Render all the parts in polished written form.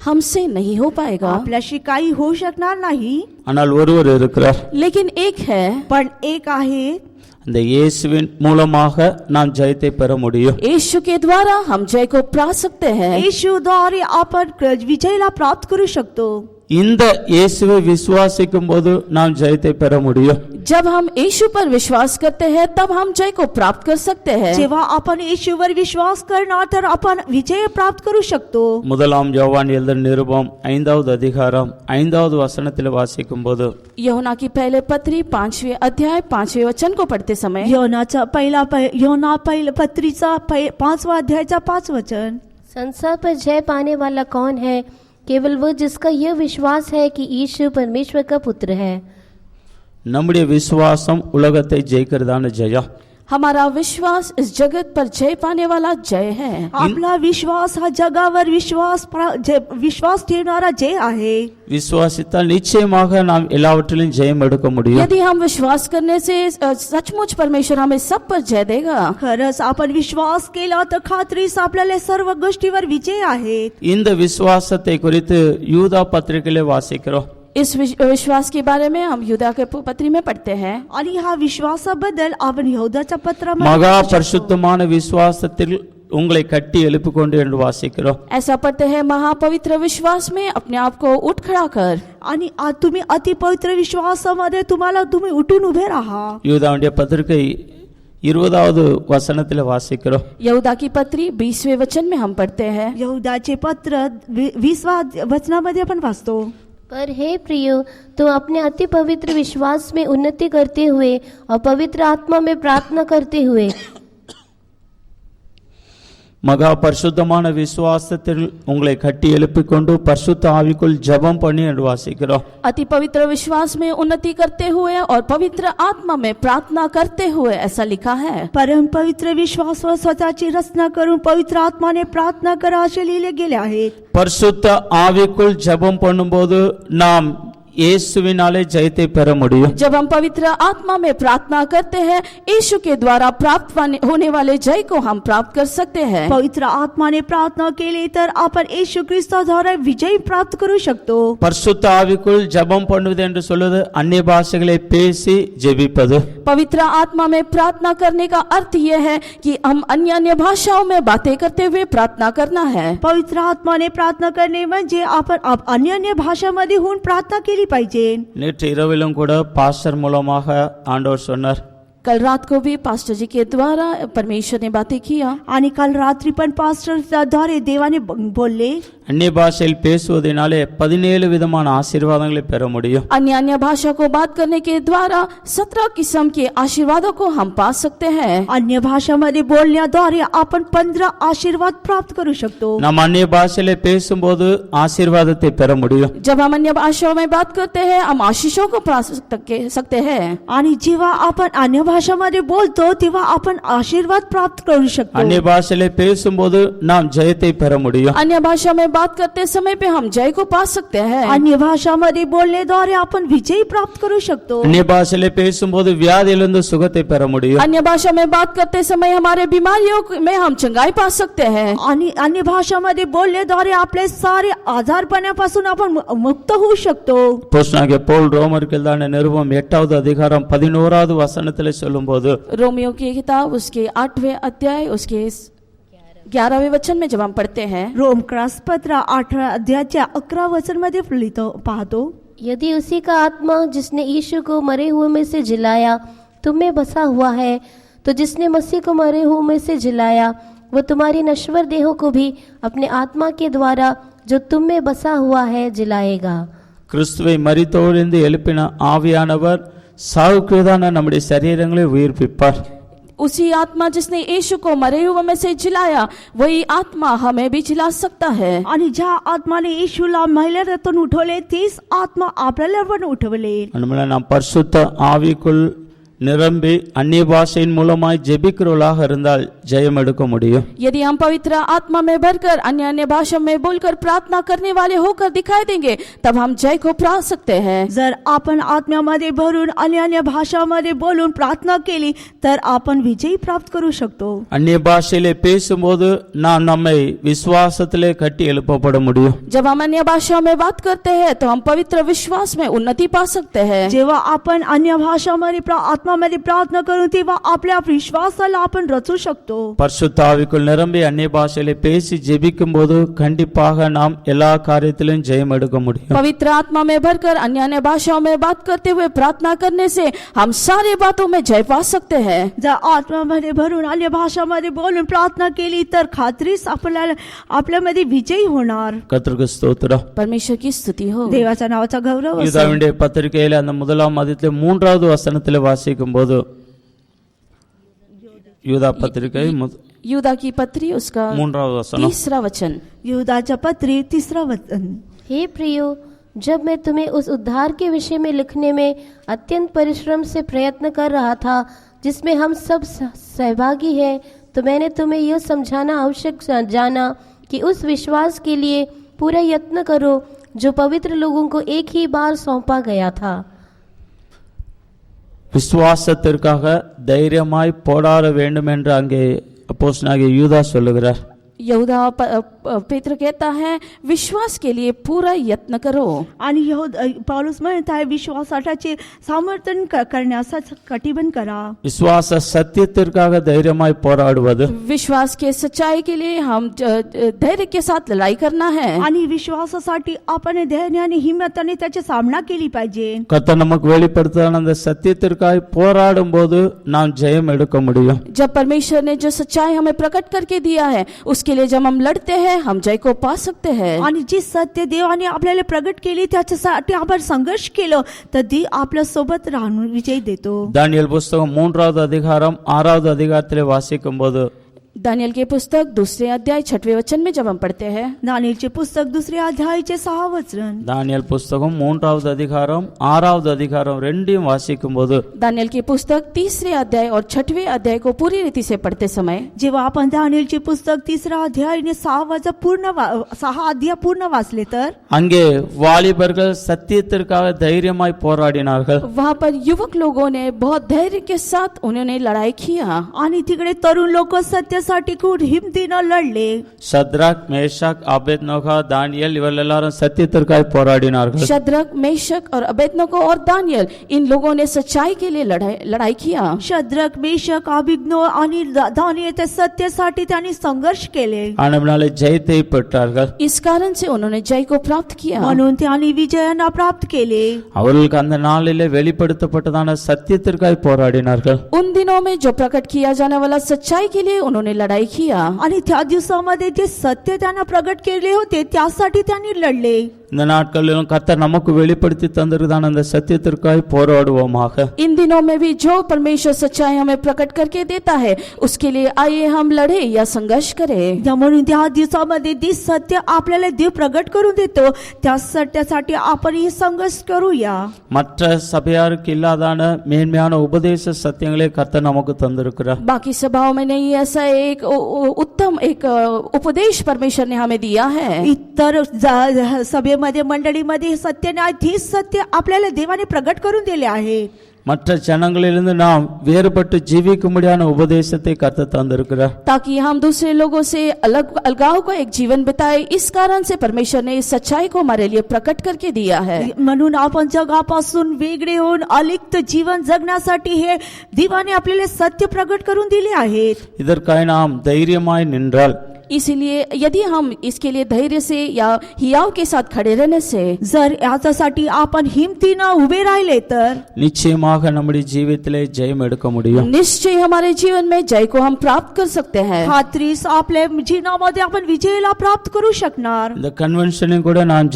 हमसे नहीं हो पाएगा। आपल्याशी काही होऊ शकणार नाही. ஆனால் ஒருவர் இருக்கிறார். लेकिन एक है, पण एक आहे, அந்த இயேசுவின் மூலமாக நாம் ஜெயத்தை பெற முடியும். यीशु के द्वारा हम जय को पा सकते हैं। येशूद्वारे आपण विजयाला प्राप्त करू शकतो. இந்த இயேசுவை விசுவாசிக்கும் போது நாம் ஜெயத்தை பெற முடியும். जब हम यीशु पर विश्वास करते हैं तब हम जय को प्राप्त कर सकते हैं। जेव्हा आपण येशूवर विश्वास करणार तर आपण विजय प्राप्त करू शकतो. முதலாம் யோவான் எழுதின நிருபம் 5வது அதிகாரம் 5வது வசனத்தில் வாசிக்கும் போது यूहन्ना की पहले पत्री 5वें अध्याय 5वें वचन को पढ़ते समय योना पहिला पत्रीचा 5वां अध्यायचा 5 वचन, संसार पर जय पाने वाला कौन है? केवल वो जिसका यह विश्वास है कि यीशु परमेश्वर का पुत्र है। நம்முடைய விசுவாசம் உலகத்தை ஜெயிக்கிறதான ஜெயம். हमारा विश्वास इस जगत पर जय पाने वाला जय है। आपला विश्वास हा जगावर विश्वास ठेवणारा जय आहे. விசுவாசித்தால் நிச்சயமாக நாம் எல்லாவற்றிலும் ஜெயம் எடுக்க முடியும். यदि हम विश्वास करने से सचमुच परमेश्वर हमें सब पर जय देगा। खरंच आपण विश्वास केला तर खात्रीस आपल्याला सर्व गोष्टीवर विजय आहेत. இந்த விசுவாசத்தை குறித்து யூதா பத்திரிகையிலே வாசிக்கிறோம். इस विश्वास के बारे में हम यूदा के पत्री में पढ़ते हैं। आणि हा विश्वासाबद्दल आपण यहूदाच्या पत्रामध्ये மகா பரிசுத்தமான விசுவாசத்தில் உங்களை கட்டி எழுப்பிக் கொண்டு என்று வாசிக்கிறோம். ऐसा पढ़ते हैं, महापवित्र विश्वास में अपने आप को उठ खड़ा कर। आणि तुम्ही अति पवित्र विश्वासामध्ये तुम्ही उठून उभे राहा. யூதாவுடைய பத்திரிகை 20வது வசனத்தில் வாசிக்கிறோம். यहूदा की पत्री 20वें वचन में हम पढ़ते हैं। यहूदाचे पत्र 20व्या वचनामध्ये आपण वाचतो, पर हे प्रियो, तुम अपने अति पवित्र विश्वास में उन्नति करते हुए और पवित्र आत्मा में प्रार्थना करते हुए மகா பரிசுத்தமான விசுவாசத்தில் உங்களை கட்டி எழுப்பிக் கொண்டு பரிசுத்த ஆவிக்குள் ஜெபம் பண்ணி என்று வாசிக்கிறோம். अति पवित्र विश्वास में उन्नति करते हुए और पवित्र आत्मा में प्रार्थना करते हुए, ऐसा लिखा है। परम पवित्र विश्वासावर स्वतःची रचना करून पवित्र आत्माने प्रार्थना करा असे लिहिले गेले आहेत. பரிசுத்த ஆவிக்குள் ஜெபம் பண்ணும்போது நாம் இயேசுவினாலே ஜெயத்தை பெற முடியும். जब हम पवित्र आत्मा में प्रार्थना करते हैं, यीशु के द्वारा प्राप्त होने वाले जय को हम प्राप्त कर सकते हैं। पवित्र आत्माने प्रार्थना केली तर आपण येशू ख्रिस्ताद्वारे विजय प्राप्त करू शकतो. பரிசுத்த ஆவிக்குள் ஜெபம் பண்ணுவது என்று சொல்வது அந்நிய பாஷைகளை பேசி ஜெபிப்பது. पवित्र आत्मा में प्रार्थना करने का अर्थ यह है कि हम अन्य भाषाओं में बातें करते हुए प्रार्थना करना है। पवित्र आत्माने प्रार्थना करणे म्हणजे आपण अन्य भाषामध्ये होऊन प्रार्थना केली पाहिजे. நேற்று இரவிலும் கூட பாஸ்டர் மூலமாக ஆண்டவர் சொன்னார். कल रात को भी पास्टर जी के द्वारा परमेश्वर ने बातें किया। आणि काल रात्री पण पास्टर द्वारे देवाने बोलले. அந்நிய பாஷையில் பேசுவதனாலே 17 விதமான ஆசீர்வாதங்களை பெற முடியும். अन्य भाषा को बात करने के द्वारा 17 किस्म के आशीर्वादों को हम पा सकते हैं। अन्य भाषामध्ये बोलण्याद्वारे आपण 15 आशीर्वाद प्राप्त करू शकतो. நாம் அந்நிய பாஷையிலே பேசும்போது ஆசீர்வாதத்தை பெற முடியும். जब हम अन्य भाषाओं में बात करते हैं, हम आशीषों को पा सकते हैं। आणि जेव्हा आपण अन्य भाषामध्ये बोलतो तेव्हा आपण आशीर्वाद प्राप्त करू शकतो. அந்நிய பாஷையிலே பேசும்போது நாம் ஜெயத்தை பெற முடியும். अन्य भाषा में बात करते समय पे हम जय को पा सकते हैं। अन्य भाषामध्ये बोलण्याद्वारे आपण विजय प्राप्त करू शकतो. அந்நிய பாஷையிலே பேசும்போது வியாதியிலிருந்து சுகத்தை பெற முடியும். अन्य भाषा में बात करते समय हमारे बीमारियों में हम चंगाई पा सकते हैं। आणि अन्य भाषामध्ये बोलण्याद्वारे आपले सारे आजारपणापासून आपण मुक्त होऊ शकतो. அப்போஸ்தலனாகிய பவுல் ரோமருக்கு எழுதின நிருபம் 8வது அதிகாரம் 11வது வசனத்திலே சொல்லும்போது रोमियो की किताब उसके 8वें अध्याय उसके 11वें वचन में जब हम पढ़ते हैं, रोमक्रस पत्र 8 अध्यायाच्या 11 वचन मध्ये पाहतो, यदि उसी का आत्मा जिसने यीशु को मरे हुए में से जिलाया तुम में बसा हुआ है, तो जिसने मसीह को मरे हुए में से जिलाया वो तुम्हारी नश्वर देहों को भी अपने आत्मा के द्वारा जो तुम में बसा हुआ है जिलाएगा. கிறிஸ்துவை மரித்தோரிலிருந்து எழுப்பின ஆவியானவர் சாவுக்குதான நம்முடைய சரீரங்களை உயிர்ப்பிப்பார். उसी आत्मा जिसने यीशु को मरे हुए में से जिलाया, वही आत्मा हमें भी जिला सकता है. आणि ज्या आत्माने येशूला मेल्यातून उठवले तीच आत्मा आपल्याला पण उठवले. அதனால நாம் பரிசுத்த ஆவிக்குள் நிரம்பி அந்நிய பாஷையின் மூலமாய் ஜெபிக்கிறவர்களாக இருந்தால் ஜெயம் எடுக்க முடியும். यदि हम पवित्र आत्मा में भरकर अन्य अन्य भाषा में बोलकर प्रार्थना करने वाले होकर दिखाई देंगे, तब हम जय को पा सकते हैं. जर आपण आत्म्यामध्ये भरून अन्य अन्य भाषामध्ये बोलून प्रार्थना केली तर आपण विजयी प्राप्त करू शकतो. அந்நிய பாஷையிலே பேசும்போது நாம் நம்மை விசுவாசத்திலே கட்டி எழுப்பப்பட முடியும். जब हम अन्य भाषा में बात करते हैं तो हम पवित्र विश्वास में उन्नति पा सकते हैं. जेव्हा आपण अन्य भाषामध्ये आत्मामध्ये प्रार्थना करू तेव्हा आपल्या विश्वासाला आपण रचू शकतो. பரிசுத்த ஆவிக்குள் நிரம்பி அந்நிய பாஷையிலே பேசி ஜெபிக்கும் போது கண்டிப்பாக நாம் எல்லா காரியத்திலும் ஜெயம் எடுக்க முடியும். पवित्र आत्मा में भरकर अन्य अन्य भाषाओं में बात करते हुए प्रार्थना करने से हम सारे बातों में जय पा सकते हैं. जर आत्म्यामध्ये भरून अन्य भाषामध्ये बोलून प्रार्थना केली तर खात्रीच आपल्यामध्ये विजयी होणार. கர்த்தருக்கு ஸ்தோத்திரம். परमेश्वर की स्तुति हो. देवाच्या नावाचा गौरव असो. யூதாவினுடைய பத்திரிகையில அந்த முதலாம் அதிகாரத்திலே 3வது வசனத்திலே வாசிக்கும் போது யூதா பத்திரிகை यूदा की पत्री उसका 3வது வசனம் 3रा वचन. युदाच्या पत्री 3रा वचन. हे प्रियो, जब मैं तुम्हें उस उद्धार के विषय में लिखने में अत्यंत परिश्रम से प्रयत्न कर रहा था जिसमें हम सब सहभागी हैं, तो मैंने तुम्हें यह समझाना आवश्यक जाना कि उस विश्वास के लिए पूरा यत्न करो जो पवित्र लोगों को एक ही बार सौंपा गया था. விசுவாசத்திற்காக தைரியமாய் போராட வேண்டும் என்று அங்கே அப்போஸ்தலனாகிய யூதா சொல்லுகிறார். यहूदा पेत्र कहता है विश्वास के लिए पूरा यत्न करो. आणि पौलुस म्हणत आहे विश्वासाचे समर्थन करण्यासाठी कटिबद्ध करा. விசுவாச சத்தியத்திற்காக தைரியமாய் போராடுவது, विश्वास के सच्चाई के लिए हम धैर्य के साथ लड़ाई करना है. आणि विश्वासासाठी आपण धैर्याने हिम्मतीने त्याचा सामना केली पाहिजे. கர்த்தர் நமக்கு வெளிப்படுத்தின அந்த சத்தியத்திற்காக போராடும் போது நாம் ஜெயம் எடுக்க முடியும். जब परमेश्वर ने जो सच्चाई हमें प्रकट करके दिया है उसके लिए जब हम लड़ते हैं हम जय को पा सकते हैं. आणि जी सत्य देवाने आपल्याला प्रगट केली त्याच्यासाठी आपण संघर्ष केलं तर ती आपल्या सोबत राहून विजय देतो. தானியேல் புத்தகம் 3வது அதிகாரம் 6வது அதிகாரத்திலே வாசிக்கும் போது दानियल की पुस्तक 2 अध्याय 6वें वचन में जब हम पढ़ते हैं, दानियेलचे पुस्तक 2 अध्यायाचे 6 वचन. தானியேல் புத்தகம் 3வது அதிகாரம் 6வது அதிகாரம் ரெண்டையும் வாசிக்கும் போது दानियल की पुस्तक 3 अध्याय और 6वें अध्याय को पूरी रीति से पढ़ते समय जेव्हा आपण दानियेलचे पुस्तक 3 अध्यायाने 6 अध्याय पूर्ण वाचले तर அங்கே வாலிபர்கள் சத்தியத்திற்காக தைரியமாய் போராடினார்கள். वहाँ पर युवक लोगों ने बहुत धैर्य के साथ उन्होंने लड़ाई किया. आणि तिकडे तरुण लोक सत्यासाठी खूप हिमतीनं लढले. சத்ராக் மேஷாக் அபேத்நேகோ தானியேல் இவர்கள் எல்லாரும் சத்தியத்திற்காக போராடினார்கள். शद्रक, मेशक और अबेदनगो और दानियल, इन लोगों ने सच्चाई के लिए लड़ाई किया. शद्रक, मेशक, अभिज्ञो आणि दानियल त्या सत्यासाठी त्यांनी संघर्ष केले. ஆனபடினாலே ஜெயத்தை பெற்றார்கள். इस कारण से उन्होंने जय को प्राप्त किया. म्हणून त्यांनी विजयाना प्राप्त केले. அவர்களுக்கு அந்த நாளிலே வெளிப்படுத்தப்பட்டதான சத்தியத்திற்காக போராடினார்கள். उन दिनों में जो प्रकट किया जाने वाला सच्चाई के लिए उन्होंने लड़ाई किया. आणि त्या दिवसामध्ये जे सत्य त्यांना प्रगट केले होते त्यासाठी त्यांनी लढले. இந்த நாட்களிலும் கர்த்தர் நமக்கு வெளிப்படுத்தி தந்திருக்கான அந்த சத்தியத்திற்காக போராடுவோமாக. इन दिनों में भी जो परमेश्वर सच्चाई हमें प्रकट करके देता है उसके लिए आइए हम लड़े या संघर्ष करें. म्हणून त्या दिवसामध्ये जे सत्य आपल्याला देव प्रगट करून देतो त्या सत्यासाठी आपण ही संघर्ष करूया. மற்ற சபையாருக்கு இல்லாதான மேன்மையான உபதேச சத்தியங்களை கர்த்தர் நமக்கு தந்திருக்கிறார். बाकी सभाओं में नहीं ऐसा एक उत्तम एक उपदेश परमेश्वर ने हमें दिया है. इतर सभेमध्ये मंडळीमध्ये सत्य नाही तीच सत्य आपल्याला देवाने प्रगट करून दिले आहे. மற்ற ஜனங்களிலிருந்து நாம் வேறுபட்டு ஜீவிக்கும்படியான உபதேசத்தை கர்த்தர் தந்திருக்கிறார். ताकि हम दूसरे लोगों से अलगाव का एक जीवन बिताए, इस कारण से परमेश्वर ने इस सच्चाई को हमारे लिए प्रकट करके दिया है. म्हणून आपण जगापासून वेगळे होऊन अलिप्त जीवन जगण्यासाठी हे देवाने आपल्याला सत्य प्रगट करून दिले आहेत. இதற்காக நாம் தைரியமாய் நின்றால், इसीलिए यदि हम इसके लिए धैर्य से या हियाव के साथ खड़े रहने से जर याच्यासाठी आपण हिमतीनं उभे राहिले तर நிச்சயமாக நம்முடைய ஜீவியத்திலே ஜெயம் எடுக்க முடியும். निश्चय हमारे जीवन में जय को हम प्राप्त कर सकते हैं. खात्रीस आपल्या जीवनामध्ये आपण विजयाला प्राप्त करू शकणार. இந்த கன்வென்ஷனை கூட நான்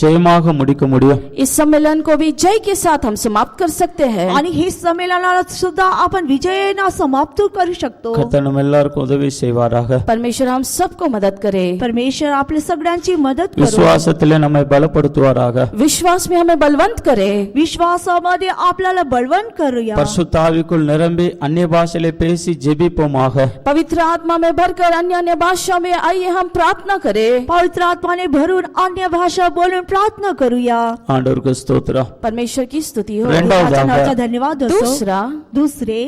ஜெயமாக முடிக்க முடியும். इस सम्मेलन को भी जय के साथ हम समाप्त कर सकते हैं. आणि हे संमेलनाला सुद्धा आपण विजयाने समाप्त करू शकतो. கர்த்தர் நம்ம எல்லாருக்கும் உதவி செய்வாராக. परमेश्वर हम सबको मदद करे। परमेश्वर आपल्या सगळ्यांची मदत करो. விசுவாசத்திலே நம்மை பலப்படுத்துவாராக. विश्वास में हमें बलवंत करे. विश्वासामध्ये आपल्याला बळवंत करूया. பரிசுத்த ஆவிக்குள் நிரம்பி அந்நிய பாஷையிலே பேசி ஜெபிப்போமாக. पवित्र आत्मा में भरकर अन्य अन्य भाषा में आइए हम प्रार्थना करें. पवित्र आत्माने भरून अन्य भाषा बोलून प्रार्थना करूया. ஆண்டவருக்கு ஸ்தோத்திரம். परमेश्वर की स्तुति हो. देवाचा धन्यवाद असो. दूसरे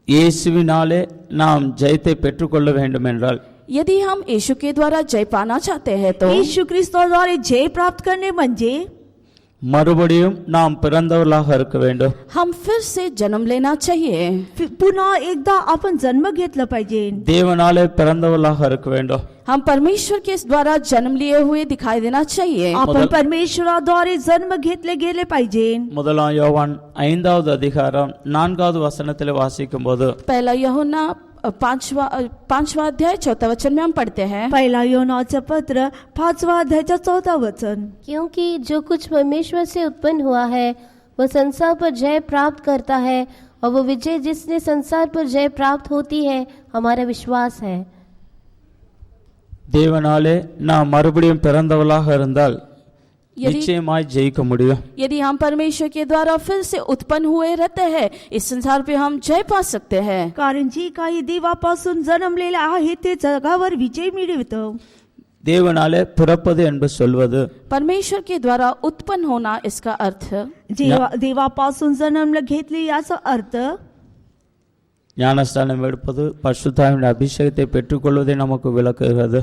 இயேசுவினாலே நாம் ஜெயத்தை பெற்றுக்கொள்ள வேண்டும் என்றால் यदि हम यीशु के द्वारा जय पाना चाहते हैं तो यीशु ख्रिस्ताद्वारे जय प्राप्त करणे म्हणजे மறுபடியும் நாம் பிறந்தவர்களாக இருக்க வேண்டும். हम फिर से जन्म लेना चाहिए. पुन्हा एकदा आपण जन्म घेतला पाहिजे. தேவனாலே பிறந்தவர்களாக இருக்க வேண்டும். हम परमेश्वर के द्वारा जन्म लिए हुए दिखाई देना चाहिए. आपण परमेश्वराद्वारे जन्म घेतले गेले पाहिजे. முதலாம் யோவான் 5வது அதிகாரம் 4வது வசனத்திலே வாசிக்கும்போது पहला यूहन्ना 5वां अध्याय 4 वचन में हम पढ़ते हैं. पहिला योनाचं पत्र 5वा अध्यायाचं 4 वचन. क्योंकि जो कुछ परमेश्वर से उत्पन्न हुआ है वह संसार पर जय प्राप्त करता है, और वो विजय जिसने संसार पर जय प्राप्त होती है हमारा विश्वास है. தேவனாலே நாம் மறுபடியும் பிறந்தவர்களாக இருந்தால் यदि நிச்சயமாய் ஜெயிக்க முடியும். यदि हम परमेश्वर के द्वारा फिर से उत्पन्न हुए रहते हैं इस संसार पे हम जय पा सकते हैं. कारण जी काही देवापासून जन्मलेले आहे ते जगावर विजय मिळवतो. தேவனாலே பிறப்பது என்று சொல்வது परमेश्वर के द्वारा उत्पन्न होना इसका अर्थ देवापासून जन्म घेतले याचा अर्थ ஞானஸ்தானம் எடுப்பது பரிசுத்தாவின் அபிஷேகத்தை பெற்றுக்கொள்வதை நமக்கு விளக்குகிறது.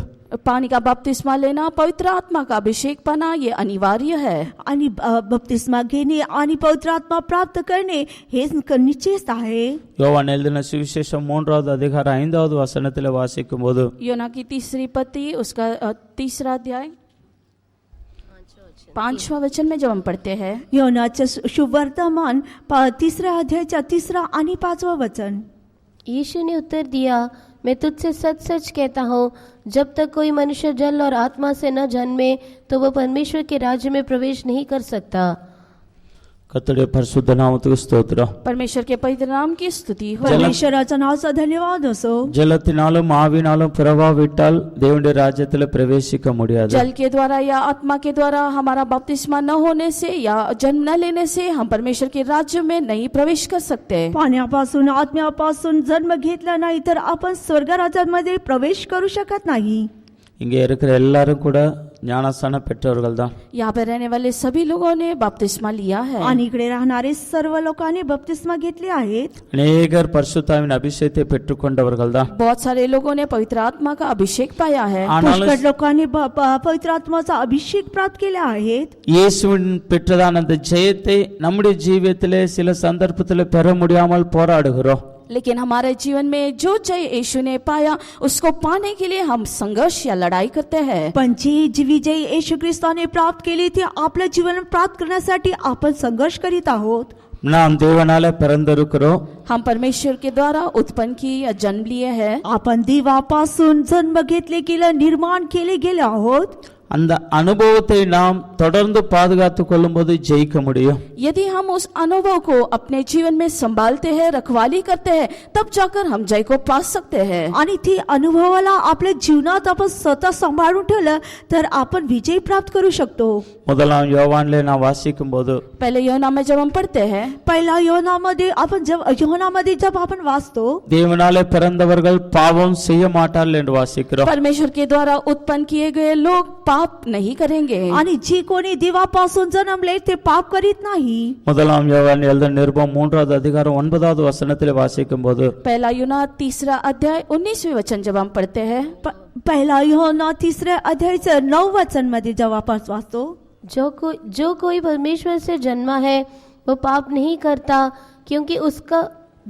पानी का बपतिस्मा लेना, पवित्र आत्मा का अभिषेक पाना ये अनिवार्य है. आणि बपतिस्मा घेणे आणि पवित्र आत्मा प्राप्त करणे हे निश्चित आहे. யோவான் எழுதின சுவிசேஷம் 3வது அதிகாரம் 5வது வசனத்திலே வாசிக்கும்போது योना की तीसरी पत्री उसका तीसरा अध्याय 5वां वचन में जब हम पढ़ते हैं योनाचं शुभवर्तमान 3ऱ्या अध्यायाच्या 3रा आणि 5वा वचन. यीशु ने उत्तर दिया, मैं तुझसे सच सच कहता हूँ, जब तक कोई मनुष्य जल और आत्मा से न जन्मे तो वह परमेश्वर के राज्य में प्रवेश नहीं कर सकता. கர்த்தருடைய பரிசுத்த நாமத்துக்கு ஸ்தோத்திரம். परमेश्वर के पवित्र नाम की स्तुति हो. परमेश्वराचा नावाचा धन्यवाद असो. ஜலத்தினாலும் ஆவினாலும் பிறவாவிட்டால் தேவனுடைய ராஜ்யத்தில் பிரவேசிக்க முடியாது. जल के द्वारा या आत्मा के द्वारा हमारा बपतिस्मा न होने से या जन्म न लेने से हम परमेश्वर के राज्य में नहीं प्रवेश कर सकते. पाण्यापासून आत्म्यापासून जन्म घेतला नाही तर आपण स्वर्ग राज्यामध्ये प्रवेश करू शकत नाही. இங்கே இருக்கிற எல்லாரும் கூட ஞானஸ்தானம் பெற்றவர்கள் தான். यहाँ पे रहने वाले सभी लोगों ने बपतिस्मा लिया है. आणि इकडे राहणारे सर्व लोकांनी बपतिस्मा घेतले आहेत. अनेकर பரிசுத்தாவின் அபிஷேகத்தை பெற்றுக்கொண்டவர்கள் தான். बहुत सारे लोगों ने पवित्र आत्मा का अभिषेक पाया है. पुष्कळ लोकांनी पवित्र आत्माचा अभिषेक प्राप्त केला आहेत. இயேசுவின் பெற்றதான அந்த ஜெயத்தை நம்முடைய ஜீவியத்திலே சில சந்தர்ப்பத்தில் பெற முடியாமல் போராடுகிறோம். लेकिन हमारे जीवन में जो जय यीशु ने पाया उसको पाने के लिए हम संघर्ष या लड़ाई करते हैं. पण जी विजय येशू ख्रिस्ताने प्राप्त केली ती आपल्या जीवन प्राप्त करण्यासाठी आपण संघर्ष करीत आहोत. நாம் தேவனால பிறந்திருக்கிறோம். हम परमेश्वर के द्वारा उत्पन्न की या जन्म लिए हैं. आपण देवापासून जन्म घेतले गेले, निर्माण केले गेले आहोत. அந்த அனுபவத்தை நாம் தொடர்ந்து பாதுகாத்துக் கொள்ளும்போது ஜெயிக்க முடியும். यदि हम उस अनुभव को अपने जीवन में संभालते हैं, रखवाली करते हैं, तब जाकर हम जय को पा सकते हैं. आणि ती अनुभवाला आपल्या जीवनात आपण स्वतः सांभाळून ठेवलं तर आपण विजय प्राप्त करू शकतो. முதலாம் யோவான்ல நான் வாசிக்கும்போது पहले यूहन्ना में जब हम पढ़ते हैं पहिला योनामध्ये जब आपण वाचतो தேவனாலே பிறந்தவர்கள் பாவம் செய்ய மாட்டார்கள் என்று வாசிக்கிறோம். परमेश्वर के द्वारा उत्पन्न किए गए लोग पाप नहीं करेंगे. आणि जी कोणी देवापासून जन्मले ते पाप करीत नाही. முதலாம் யோவான் எழுதின நிருபம் 3வது அதிகாரம் 9வது வசனத்திலே வாசிக்கும்போது पहला यूहन्ना 3रा अध्याय 19वें वचन जब हम पढ़ते हैं पहिला योना 3ऱ्या अध्यायाचं 9 वचन मध्ये जेव्हा आपण वाचतो जो कोई परमेश्वर से जन्मा है वो पाप नहीं करता, क्योंकि उसका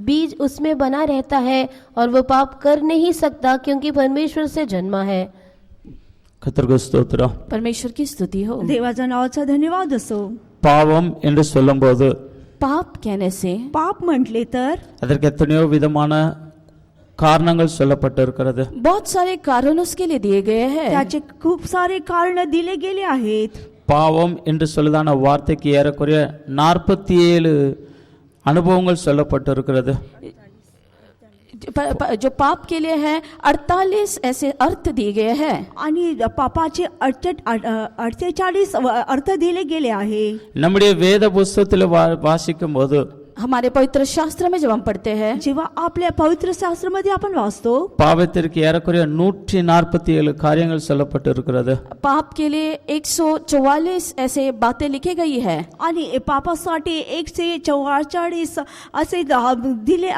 बीज उसमें बना रहता है, और वो पाप कर नहीं सकता क्योंकि परमेश्वर से जन्मा है. கர்த்தருக்கு ஸ்தோத்திரம். परमेश्वर की स्तुति हो. देवाच्या नावाचा धन्यवाद असो. பாவம் என்று சொல்லும்போது पाप कहने से पाप म्हटले तर அதற்கு எத்தனையோ விதமான காரணங்கள் சொல்லப்பட்டிருக்கிறது. बहुत सारे कारण उसके लिए दिए गए हैं. त्याचे खूप सारे कारण दिले गेले आहेत. பாவம் என்று சொல்லுதான வார்த்தைக்கு ஏறக்குறைய 47 அனுபவங்கள் சொல்லப்பட்டிருக்கிறது. जो पाप के लिए है 48 ऐसे अर्थ दिए गए हैं। आणि पापाचे 48 अर्थ दिले गेले आहे. நம்முடைய வேத புஸ்தகத்தில் வாசிக்கும் போது हमारे पवित्र शास्त्र में जब हम पढ़ते हैं, जेव्हा आपल्या पवित्र शास्त्रामध्ये आपण वाचतो, பாவத்திற்கு ஏறக்குறைய 147 காரியங்கள் சொல்லப்பட்டு இருக்கிறது. पाप के लिए 144 ऐसे बातें लिखी गई है आणि पापासाठी 144 असे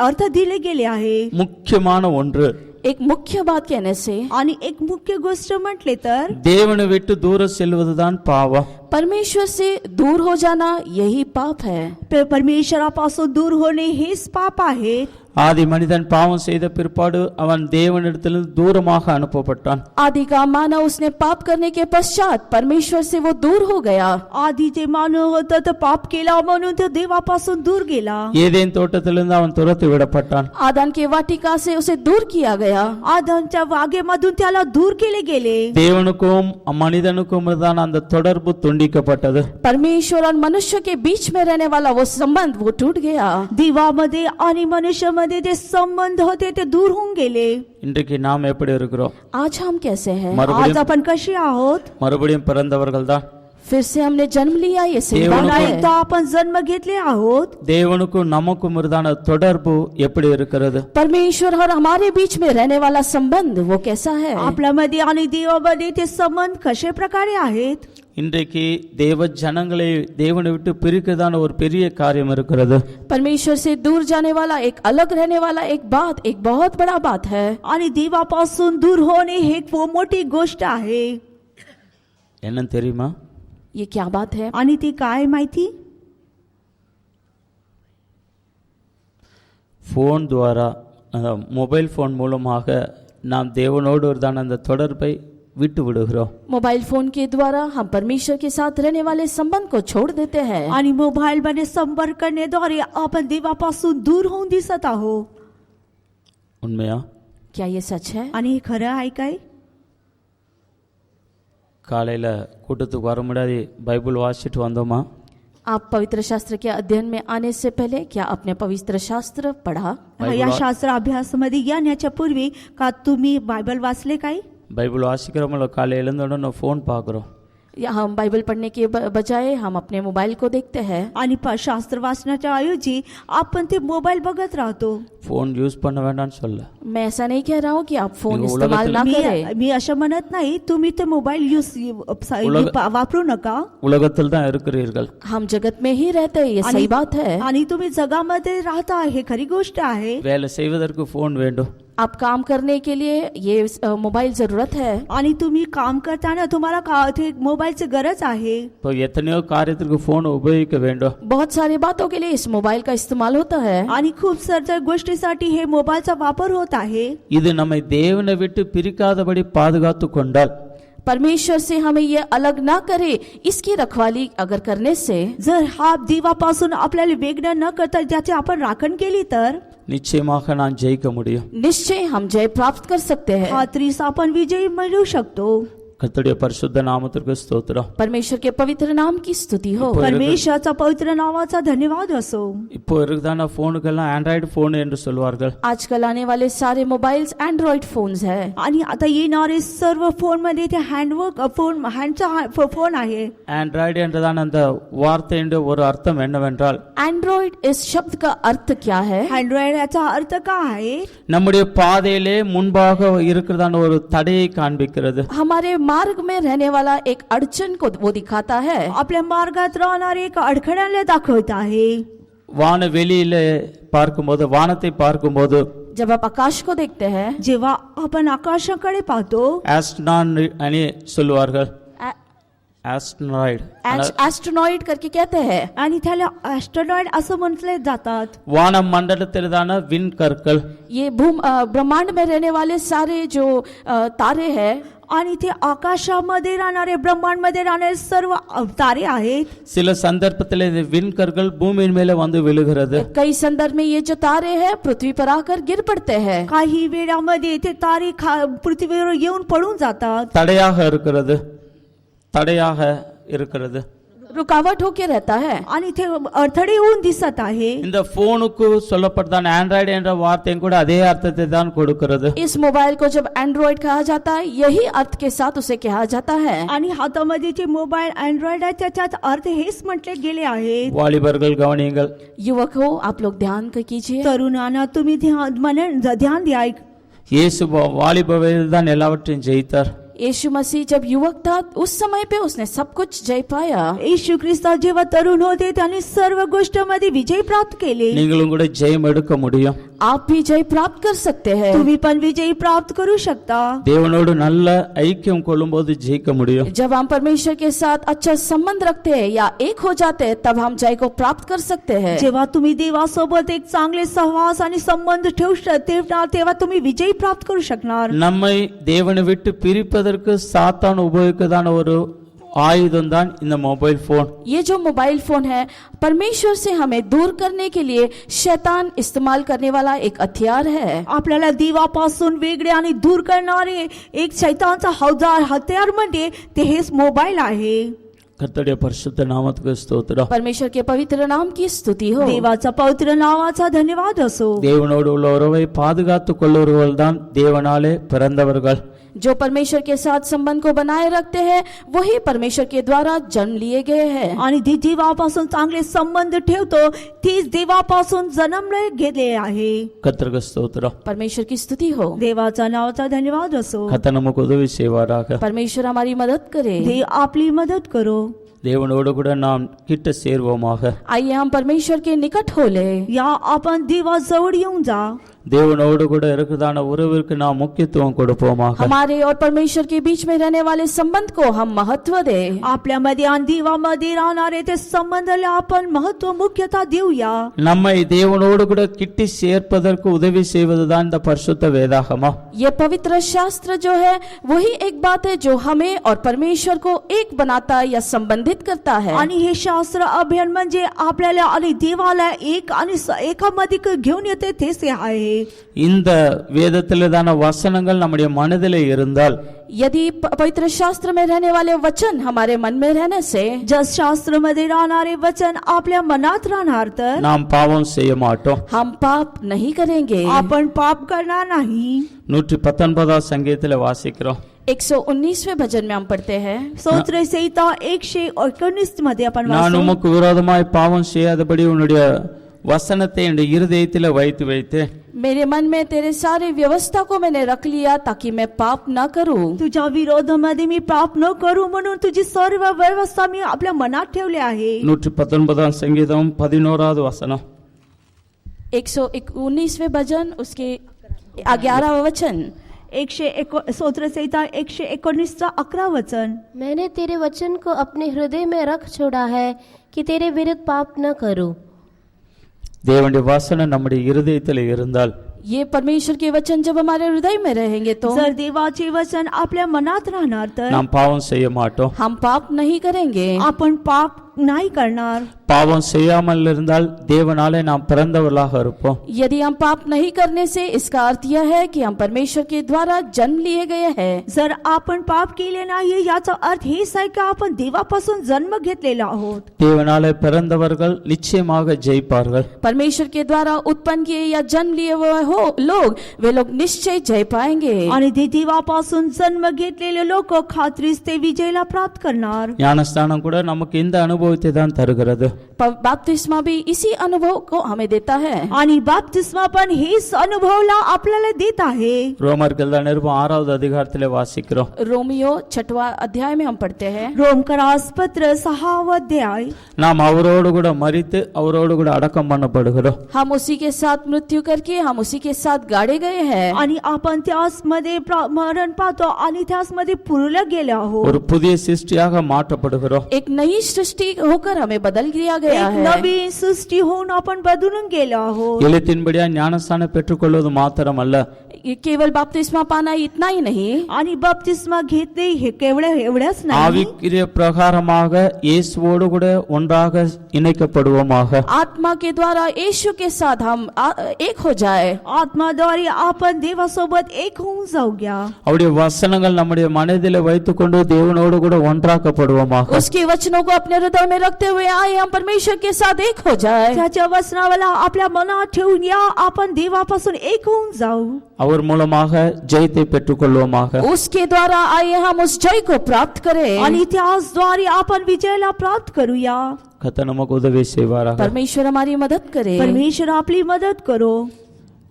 अर्थ दिले गेले आहे. முக்கியமான ஒன்று, एक मुख्य बात कहने से आणि एक मुख्य गोष्ट म्हटले तर தேவனை விட்டு தூரம் செல்வதுதான் பாவம். परमेश्वर से दूर हो जाना यही पाप है. परमेश्वरापासून दूर होणे हेच पाप आहे. ஆதி மனிதன் பாவம் செய்த பிற்பாடு அவன் தேவனிடத்திலிருந்து தூரமாக அனுப்பப்பட்டான். आदि का मानव उसने पाप करने के पश्चात परमेश्वर से वो दूर हो गया. आधी जे मानव होता तो पाप केला म्हणून तो देवापासून दूर गेला. ஏதேன் தோட்டத்திலிருந்து அவன் துரத்தி விடப்பட்டான். आदम के वाटिका से उसे दूर किया गया. आदमच्या वागेमधून त्याला दूर केले गेले. தேவனுக்கும் மனிதனுக்கும் தான் அந்த தொடர்பு துண்டிக்கப்பட்டது. परमेश्वर और मनुष्य के बीच में रहने वाला वो संबंध वो टूट गया. देवामध्ये आणि मनुष्यामध्ये ते संबंध होते ते दूर होऊन गेले. இன்றைக்கு நாம் எப்படி இருக்கிறோம்? आज हम कैसे हैं? आज आपण कशी आहोत? மறுபடியும் பிறந்தவர்கள் தான். फिर से हमने जन्म लिया, ये सही बात पुन्हा है. एकदा आपण जन्म घेतले आहोत. தேவனுக்கும் நமக்கும் இருந்தான தொடர்பு எப்படி இருக்கிறது? परमेश्वर और हमारे बीच में रहने वाला संबंध वो कैसा है? आपल्यामध्ये आणि देवामध्ये ते संबंध कशा प्रकारे आहेत? இன்றைக்கு தேவ ஜனங்களை தேவனை விட்டு பிரிக்கிறதான ஒரு பெரிய காரியம் இருக்கிறது. परमेश्वर से दूर जाने वाला, एक अलग रहने वाला एक बात, एक बहुत बड़ा बात है. आणि देवापासून दूर होणे हे एक मोठी गोष्ट आहे. என்னன்னு தெரியுமா? ये क्या बात है? आणि ती काय माहिती? ஃபோன் துவாரா மொபைல் ஃபோன் மூலமாக நாம் தேவனோடு இருந்தான அந்த தொடர்பை விட்டு விடுகிறோம். मोबाइल फोन के द्वारा हम परमेश्वर के साथ रहने वाले संबंध को छोड़ देते हैं. आणि मोबाईल मध्ये संपर्क करण्याद्वारे आपण देवापासून दूर होऊन दिसत आहोत. உண்மையா? क्या ये सच है? आणि हे खरं आहे काय? காலையில் கூட்டத்துக்கு வர முடியாது பைபிள் வாசிச்சுட்டு வந்தோமா? आप पवित्र शास्त्र के अध्ययन में आने से पहले क्या आपने पवित्र शास्त्र पढ़ा? या शास्त्र अभ्यासामध्ये येण्याच्या पूर्वी का तुम्ही बायबल वाचले काय? பைபிள் வாசிக்கிறோம்ல, காலையில் எழுந்த உடனே ஃபோன் பார்க்குறோம். या हम बाइबल पढ़ने के बजाय हम अपने मोबाइल को देखते हैं. आणि शास्त्र वाचण्याच्या ऐवजी आपण ते मोबाईल बघत राहतो. ஃபோன் யூஸ் பண்ண வேண்டாம்னு சொல்ல. मैं ऐसा नहीं कह रहा हूँ कि आप फोन ये इस्तेमाल ना करें. मी असं म्हणत नाही तुम्ही ते मोबाईल वापरू नका. உலகத்தில் தான் இருக்கிறீர்கள். हम जगत में ही रहते हैं, ये सही बात है. आणि तुम्ही जगामध्ये राहता हे खरी गोष्ट आहे. வேலை செய்வதற்கு ஃபோன் வேண்டும். आप काम करने के लिए ये मोबाइल जरूरत है. आणि तुम्ही काम करताना तुम्हाला मोबाईलची गरज आहे. இப்போ எத்தனையோ காரியத்திற்கு ஃபோன் உபயோகிக்க வேண்டும். बहुत सारी बातों के लिए इस मोबाइल का इस्तेमाल होता है. आणि खूप साऱ्या गोष्टीसाठी हे मोबाईलचा वापर होत आहे. இது நம்மை தேவனை விட்டு பிரிக்காதபடி பாதுகாத்து கொண்டால், परमेश्वर से हमें ये अलग ना करे, इसकी रखवाली अगर करने से, जर हा देवापासून आपल्याला वेगळं न करता ज्याची आपण राखण केली तर நிச்சயமாக நான் ஜெயிக்க முடியும். निश्चय हम जय प्राप्त कर सकते हैं. खात्रीस आपण विजयी मिळवू शकतो. கர்த்தருடைய பரிசுத்த நாமத்திற்கு ஸ்தோத்திரம். परमेश्वर के पवित्र नाम की स्तुति हो. परमेश्वराचा पवित्र नावाचा धन्यवाद असो. இப்போ இருக்குதான ஃபோனுக்கெல்லாம் ஆண்ட்ராய்டு ஃபோன் என்று சொல்வார்கள். आजकल आने वाले सारे मोबाइल्स एंड्रॉइड फोन्स है. आणि आता येणारे सर्व फोन मध्ये ते हँडचा फोन आहे. ஆண்ட்ராய்டு என்றதான அந்த வார்த்தையின் ஒரு அர்த்தம் என்னவென்றால், एंड्रॉइड इस शब्द का अर्थ क्या है? अँड्रॉइड याचा अर्थ काय आहे? நம்முடைய பாதையிலே முன்பாக இருக்கிறதான ஒரு தடையை காண்பிக்கிறது. हमारे मार्ग में रहने वाला एक अड़चन को वो दिखाता है. आपल्या मार्गात राहणारे एक अडखळ्याला दाखवत आहे. வானவெளியிலே பார்க்கும்போது, வானத்தை பார்க்கும்போது, जब आप आकाश को देखते हैं, जेव्हा आपण आकाशाकडे पाहतो, ஆஸ்ட்ரான் आणि சொல்வார்கள். एस्ट्रोनॉइड करके कहते हैं. आणि त्याला ॲस्ट्रोनॉइड असं म्हटले जातात. வான மண்டலத்தில்தான விண்கற்கள், ये ब्रह्मांड में रहने वाले सारे जो तारे हैं, आणि ते आकाशामध्ये राहणारे ब्रह्मांडमध्ये राहणारे सर्व तारे आहेत. சில சந்தர்ப்பத்தில் இந்த விண்கற்கள் பூமியின் மேலே வந்து விழுகிறது. कई संदर्भ में ये जो तारे हैं पृथ्वी पर आकर गिर पड़ते हैं. काही वेळामध्ये ते तारे पृथ्वीवर येऊन पडून जातात. தடையாக இருக்கிறது, தடையாக இருக்கிறது. रुकावट होके रहता है। आणि ते अडथळे होऊन दिसत आहे. இந்த போனுக்கு சொல்லப்படுதான் ஆண்ட்ராய்டு என்ற வார்த்தையும் கூட அதே अर्थத்தை தான் கொடுக்கிறது. इस मोबाइल को जब एंड्रॉइड कहा जाता है यही अर्थ के साथ उसे कहा जाता है। आणि हातामध्ये जे मोबाईल अँड्रॉइड आहे त्याच्यात अर्थ हेच म्हटले गेले आहेत. வாலிபர்கள் கவனியுங்கள். युवक हो, आप लोग ध्यान कीजिए। तरुणांना तुम्ही ध्यान द्या. இயேசு வாலிப வயதில் தான் எல்லாவற்றையும் ஜெயித்தார். यीशु मसीह जब युवक था उस समय पे उसने सब कुछ जय पाया। येशू ख्रिस्त जेव्हा तरुण होते त्यांनी सर्व गोष्टींमध्ये विजय प्राप्त केले. நீங்களும் கூட ஜெயம் எடுக்க முடியும். आप भी जय प्राप्त कर सकते हैं। तुम्ही पण विजय प्राप्त करू शकता. தேவனோடு நல்ல ஐக்கியம் கொள்ளும்போது ஜெயிக்க முடியும். जब हम परमेश्वर के साथ अच्छा संबंध रखते हैं या एक हो जाते हैं तब हम जय को प्राप्त कर सकते हैं। जेव्हा तुम्ही देवासोबत एक चांगले सहवास आणि संबंध ठेवता तेव्हा तुम्ही विजय प्राप्त करू शकणार. நம்மை தேவனை விட்டு பிரிப்பதற்கு சாத்தான் உபயோகிக்கதான ஒரு आयुधम தான் இந்த मोबाइल फोन. ये जो मोबाइल फोन है परमेश्वर से हमें दूर करने के लिए शैतान इस्तेमाल करने वाला एक हथियार है. आपल्याला देवापासून वेगळे आणि दूर करणारे एक शैतानचा हथियार म्हणजे ते हेच मोबाईल आहे. கர்த்தருடைய பரிசுத்த நாமத்துக்கு ஸ்தோத்திரம். परमेश्वर के पवित्र नाम की स्तुति हो. देवाचा पवित्र नावाचा धन्यवाद असो. தேவனோடு உள்ள உறவை பாதுகாத்துக் கொள்ளுவர்கள் தான் தேவனாலே பிறந்தவர்கள். जो परमेश्वर के साथ संबंध को बनाए रखते हैं वही परमेश्वर के द्वारा जन्म लिए गए हैं. आणि देवापासून चांगले संबंध ठेवतो तीच देवापासून जन्मले गेले आहे. கர்த்தருக்கு ஸ்தோத்திரம். परमेश्वर की स्तुति हो. देवाचा नावाचा धन्यवाद असो. கர்த்தர் நமக்கு உதவி செய்வாராக. परमेश्वर हमारी मदद करे. देव आपली मदत करो. தேவனோடு கூட நாம் கிட்ட சேர்வோமாக. आइए हम परमेश्वर के निकट हो ले. या आपण देवाजवळ येऊन जा. தேவனோடு கூட இருக்குதான உறவிற்கு நாம் முக்கியத்துவம் கொடுப்போமாக. हमारे और परमेश्वर के बीच में रहने वाले संबंध को हम महत्व दे. आपल्यामध्ये आणि देवामध्ये राहणारे ते संबंधाला आपण महत्व मुख्यता देऊया. நம்மை தேவனோடு கூட கிட்டி சேர்ப்பதற்கு உதவி செய்வதுதான் இந்த பரிசுத்த வேதாகமம். ये पवित्र शास्त्र जो है वही एक बात है जो हमें और परमेश्वर को एक बनाता या संबंधित करता है. आणि हे शास्त्र अभियान म्हणजे आपल्याला आणि देवाला एक आणि एकामध्ये घेऊन येते तेच आहे. இந்த வேதத்திலேதான வசனங்கள் நம்முடைய மனதிலே இருந்தால் यदि पवित्र शास्त्र में रहने वाले वचन हमारे मन में रहने से जर शास्त्र मध्ये राहणारे वचन आपल्या मनात राहणार तर நாம் பாவம் செய்ய மாட்டோம். हम पाप नहीं करेंगे. आपण पाप करणार नाही. 119 சங்கீதத்திலே வாசிக்கிறோம். 119वें भजन में हम पढ़ते हैं. स्तोत्र संहिता 119 मध्ये आपण நான் वाचतो. உமக்கு விரோதமாய் பாவம் செய்யாதபடி உன்னுடைய வசனத்தை என் இருதயத்தில் வைத்து வைத்து मेरे मन में तेरे सारे व्यवस्था को मैंने रख लिया ताकि मैं पाप न करूं. तुझ्या विरोधामध्ये मी पाप न करू म्हणून तुझी सर्व व्यवस्था मी आपल्या मनात ठेवली आहे. 119 சங்கீதம் 11வது வசனம். 119वें भजन उसके 11वां वचन. स्तोत्र संहिता 119 11 वचन. मैंने तेरे वचन को अपने हृदय में रख छोड़ा है कि तेरे विरुद्ध पाप न करूं. தேவனுடைய வசனம் நம்முடைய இருதயத்தில் இருந்தால் ये परमेश्वर के वचन जब हमारे हृदय में रहेंगे तो जर देवाचे वचन आपल्या मनात राहणार तर நாம் பாவம் செய்ய மாட்டோம். हम पाप नहीं करेंगे. आपण पाप नाही करणार. பாவம் செய்யாமல் இருந்தால் தேவனாலே நாம் பிறந்தவர்களாக இருப்போம். यदि हम पाप नहीं करने से इसका अर्थ यह है कि हम परमेश्वर के द्वारा जन्म लिए गए हैं. जर आपण पाप केले नाही याचा अर्थ हेच आहे की आपण देवापासून जन्म घेतलेला आहोत. தேவனாலே பிறந்தவர்கள் நிச்சயமாக ஜெயிப்பார்கள். परमेश्वर के द्वारा उत्पन्न किए या जन्म लिए हुए हो लोग वे लोग निश्चय जय पाएंगे. आणि ते देवापासून जन्म घेतलेले लोक खात्रीच ते विजयला प्राप्त करणार. ஞானஸ்தானம் கூட நமக்கு இந்த அனுபவத்தை தான் தருகிறது. बपतिस्मा भी इसी अनुभव को हमें देता है. आणि बाप्तिस्मा पण हेच अनुभवला आपल्याला देत आहे. ரோமர்கள் நிருபம் 6வது அதிகாரத்திலே வாசிக்கிறோம். रोमियो 6वां अध्याय में हम पढ़ते हैं. रोमकरास पत्र 6वा अध्याय. நாம் அவரோடு கூட மரித்து அவரோடு கூட அடக்கம் பண்ணப்படுகிறோம். हम उसी के साथ मृत्यू करके हम उसी के साथ गाड़े गए हैं. आणि आपण त्यास मध्ये मरण पाहतो आणि त्यास मध्ये पुरले गेले आहोत. ஒரு புதிய சிருஷ்டியாக மாற்றப்படுகிறோம். एक नई सृष्टि होकर हमें बदल दिया गया एक है. नवीन सृष्टी होऊन आपण बदलून गेलो आहोत. எழுத்தின்படியா ஞானஸ்தானம் பெற்றுக்கொள்வது மாத்திரமல்ல, केवल बपतिस्मा पाना इतना ही नहीं. आणि बपतिस्मा घेतले हे केवळ एवढंच नाही. ஆவிக்குரிய பிரகாரமாக இயேசுவோடு கூட ஒன்றாக இணைக்கப்படுவோமாக. आत्मा के द्वारा यीशु के साथ हम एक हो जाए. आत्माद्वारे आपण देवासोबत एक होऊन जाऊया. அவருடைய வசனங்கள் நம்முடைய மனதிலே வைத்துக்கொண்டு தேவனோடு கூட ஒன்றாக்கப்படுவோமாக. उसके वचनों को अपने हृदय हृदय में रखते हुए आए हम परमेश्वर के साथ एक हो जाए। त्याच्या वचनाला आपल्या मनात ठेवून या आपण देवापासून एक होऊन जाऊ அவர் மூலமாக ஜெயத்தை பெற்றுக்கொள்வோமாக. उसके द्वारा आइए हम उस जय को प्राप्त करें आणि त्याद्वारे आपण विजयाला प्राप्त करूया. கர்த்தர் நமக்கு உதவி செய்வாராக. परमेश्वर हमारी मदद करे। परमेश्वर आपली मदत करो.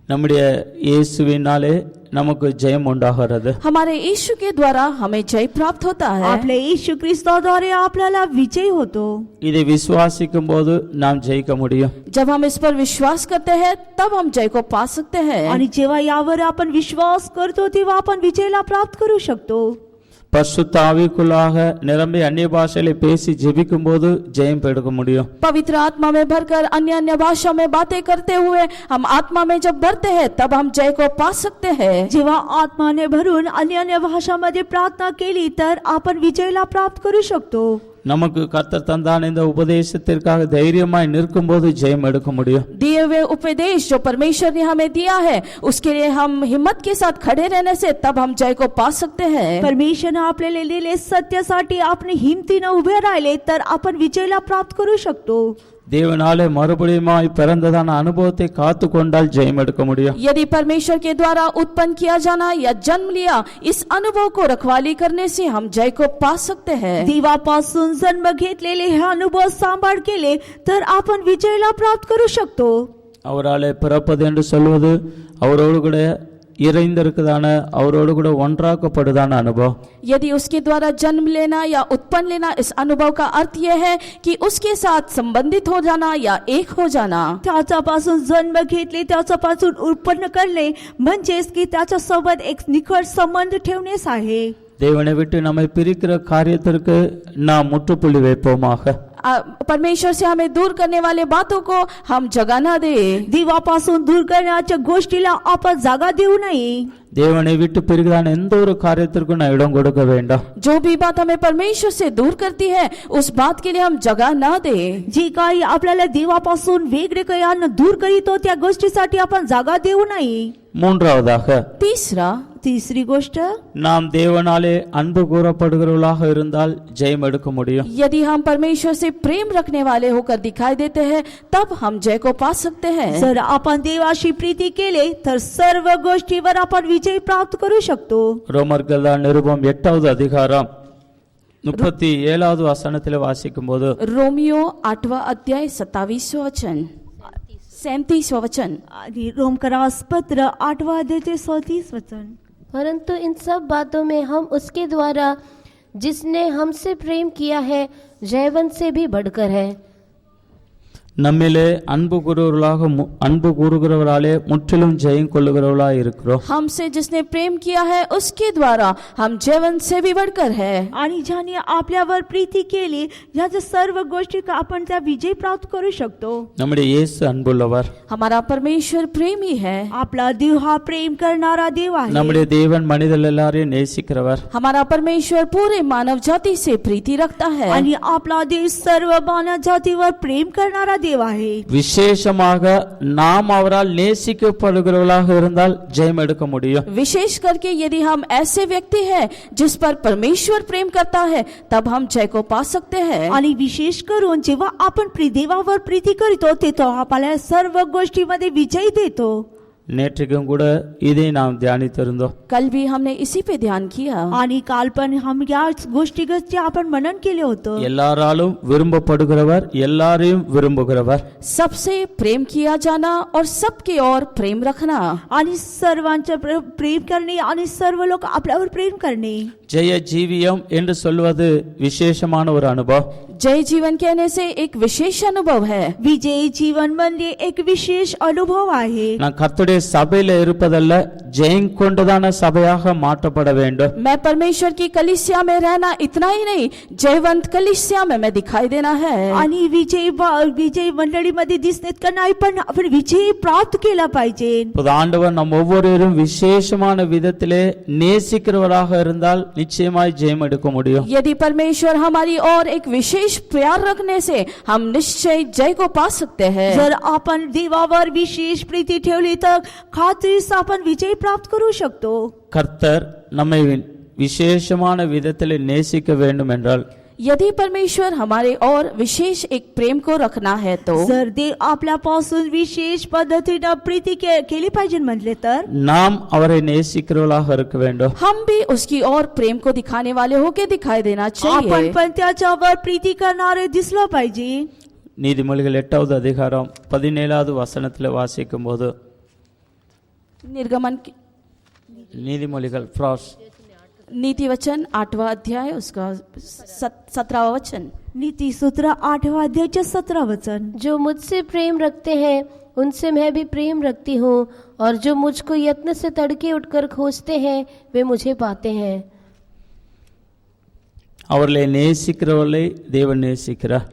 நம்முடைய இயேசுவினாலே நமக்கு ஜெயம் உண்டாகிறது. हमारे यीशु के द्वारा हमें जय प्राप्त होता है। आपल्या येशू ख्रिस्ताद्वारे आपल्याला विजय होतो. இதை விசுவாசிக்கும் போது நாம் ஜெயிக்க முடியும். जब हम इस पर विश्वास करते हैं तब हम जय को पा सकते हैं। आणि जेव्हा यावर आपण विश्वास करतो तेव्हा आपण विजयाला प्राप्त करू शकतो. பரிசுத்த ஆவிக்குள்ளாக நிரம்பி அந்நிய பாஷையில பேசி ஜெபிக்கும் போது ஜெயம் எடுக்க முடியும். पवित्र आत्मा में भरकर अन्य अन्य भाषा में बातें करते हुए हम आत्मा में जब भरते हैं तब हम जय को पा सकते हैं। जेव्हा आत्माने भरून अन्य अन्य भाषामध्ये प्रार्थना केली तर आपण विजयाला प्राप्त करू शकतो. நமக்கு கர்த்தர் தந்தான இந்த உபதேசத்திற்காக தைரியமாய் நிற்கும் போது ஜெயம் எடுக்க முடியும். दिए हुए उपदेश जो परमेश्वर ने हमें दिया है उसके लिए हम हिम्मत के साथ खड़े रहने से तब हम जय को पा सकते हैं। परमेश्वरने आपल्याला दिलेले सत्यासाठी आपण हिमतीने उभे राहिले तर आपण विजयाला प्राप्त करू शकतो. தேவனாலே மறுபடியுமாய் பிறந்ததான அனுபவத்தை காத்து கொண்டால் ஜெயம் எடுக்க முடியும். यदि परमेश्वर के द्वारा उत्पन्न किया जाना या जन्म लिया इस अनुभव को रखवाली करने से हम जय को पा सकते हैं। देवापासून जन्म घेतलेले हे अनुभव सांभाळ केले तर आपण विजयाला प्राप्त करू शकतो. அவராலே பிறப்பது என்று சொல்வது அவரோடு கூட இறைந்திருக்குதான அவரோடு கூட ஒன்றாக்கப்படுதான அனுபவம். यदि उसके द्वारा जन्म लेना या उत्पन्न लेना इस अनुभव का अर्थ यह है कि उसके साथ संबंधित हो जाना या एक हो जाना। त्याच्यापासून जन्म घेतले त्याच्यापासून उत्पन्न करणे म्हणजेच की त्याच्या सोबत एक निकट संबंध ठेवणेच आहे. தேவனை விட்டு நம்மை பிரிக்கிற காரியத்திற்கு நாம் முற்றுப்புள்ளி வைப்போமாக. परमेश्वर से हमें दूर करने वाले बातों को हम जगह न दे। देवापासून दूर करण्याच्या गोष्टीला आपण जागा देऊ नये. தேவனை விட்டு பிரிக்கிறதான எந்த ஒரு காரியத்திற்கும் நான் இடம் கொடுக்க வேண்டாம். जो भी बात हमें परमेश्वर से दूर करती है उस बात के लिए हम जगह न दे। जी काही आपल्याला देवापासून वेगळे काही दूर करीतो त्या गोष्टीसाठी आपण जागा देऊ नये. மூன்றாவதாக तीसरी गोष्ट நாம் தேவனாலே அன்பு கூறப்படுகிறவர்களாக இருந்தால் ஜெயம் எடுக்க முடியும். यदि हम परमेश्वर से प्रेम रखने वाले होकर दिखाई देते हैं तब हम जय को पा सकते हैं। जर आपण देवाशी प्रीती केले तर सर्व गोष्टीवर आपण विजय प्राप्त करू शकतो. ரோமர்கள் நிருபம் 8வது அதிகாரம் 37வது வசனத்திலே வாசிக்கும் போது रोमियो 8वां अध्याय 27वां वचन 37वां वचन आणि रोमकरास पत्र 8वां अध्याय 37 वचन. परंतु इन सब बातों में हम उसके द्वारा जिसने हमसे प्रेम किया है जयवंत से भी बढ़कर है. நம்மிலே அன்பு கூறுகிறவராலே முற்றிலும் ஜெயம் கொள்ளுகிறவர்களாய் இருக்கிறோம். हमसे जिसने प्रेम किया है उसके द्वारा हम जयवंत से भी बढ़कर है. आणि ज्याने आपल्यावर प्रीती केली याच्या सर्व गोष्टी आपण त्या विजय प्राप्त करू शकतो. நம்முடைய இயேசு அன்புள்ளவர். हमारा परमेश्वर प्रेमी है. आपला देव हा प्रेम करणारा देव आहे. நம்முடைய தேவன் மனிதர்கள் எல்லாரையும் நேசிக்கிறவர். हमारा परमेश्वर पूरे मानव जाति से प्रीति रखता है. आणि आपला देव सर्व मानव जातीवर प्रेम करणारा देव आहे. விசேஷமாக நாம் அவரால் நேசிக்கப்படுகிறவர்களாக இருந்தால் ஜெயம் எடுக்க முடியும். विशेष करके यदि हम ऐसे व्यक्ति हैं जिस पर परमेश्वर प्रेम करता है तब हम जय को पा सकते हैं. आणि विशेष करून जेव्हा आपण देवावर प्रीती करतो तेव्हा आपल्याला सर्व गोष्टीमध्ये विजय देतो. நேற்றுக்கும் கூட இதை நாம் தியானித்திருந்தோம். कल भी हमने इसी पे ध्यान किया. आणि काल पण हम या गोष्टीचे आपण मनन केले होतं. எல்லாராலும் விரும்பப்படுகிறவர் எல்லாரையும் விரும்புகிறவர். सबसे प्रेम किया जाना और सबके ओर प्रेम रखना. आणि सर्वांचे प्रेम करणे आणि सर्व लोक आपल्यावर प्रेम करणे. ஜெய ஜீவியம் என்று சொல்வது விசேஷமான ஒரு அனுபவம். जय जीवन कहने से एक विशेष अनुभव है. विजय जीवन म्हणजे एक विशेष अनुभव आहे. நான் கர்த்தருடைய சபையில இருப்பதல்ல ஜெயம் கொண்டதான சபையாக மாற்றப்பட வேண்டும். मैं परमेश्वर की कलीसिया में रहना इतना ही नहीं जयवंत कलीसिया में मैं दिखाई देना है. आणि विजय मंडळीमध्ये दिसत का नाही पण आपण विजय प्राप्त केला पाहिजे. ஆண்டவர் நம் ஒவ்வொருவரும் விசேஷமான விதத்திலே நேசிக்கிறவராக இருந்தால் நிச்சயமாய் ஜெயம் எடுக்க முடியும். यदि परमेश्वर हमारी और एक विशेष प्यार रखने से हम निश्चय जय को पा सकते हैं. जर आपण देवावर विशेष प्रीती ठेवली तर खात्रीस आपण विजय प्राप्त करू शकतो. கர்த்தர் நம்மை விசேஷமான விதத்திலே நேசிக்க வேண்டும் என்றால் यदि परमेश्वर हमारे और विशेष एक प्रेम को रखना है तो जर देव आपल्यापासून विशेष पद्धतीनं प्रीती केली पाहिजे म्हटले तर நாம் அவரை நேசிக்கிறவர்களாக இருக்க வேண்டும். हम भी उसकी और प्रेम को दिखाने वाले होके दिखाई देना आपण चाहिए. पण त्याच्यावर प्रीती करणारे दिसलो पाहिजे. நீதிமொழிகள் 8வது அதிகாரம் 17வது வசனத்தில் வாசிக்கும் போது निर्गमन நீதிமொழிகள் ஃப்ராஸ் नीति वचन 8वां अध्याय उसका 17वां वचन. नीति सूत्र 8वां अध्यायचे 17 वचन. जो मुझसे प्रेम रखते हैं उनसे मैं भी प्रेम रखती हूँ, और जो मुझको यत्न से तड़के उठकर खोजते हैं वे मुझे पाते हैं. அவர்களை நேசிக்கிறவர்களை தேவன் நேசிக்கிறார்.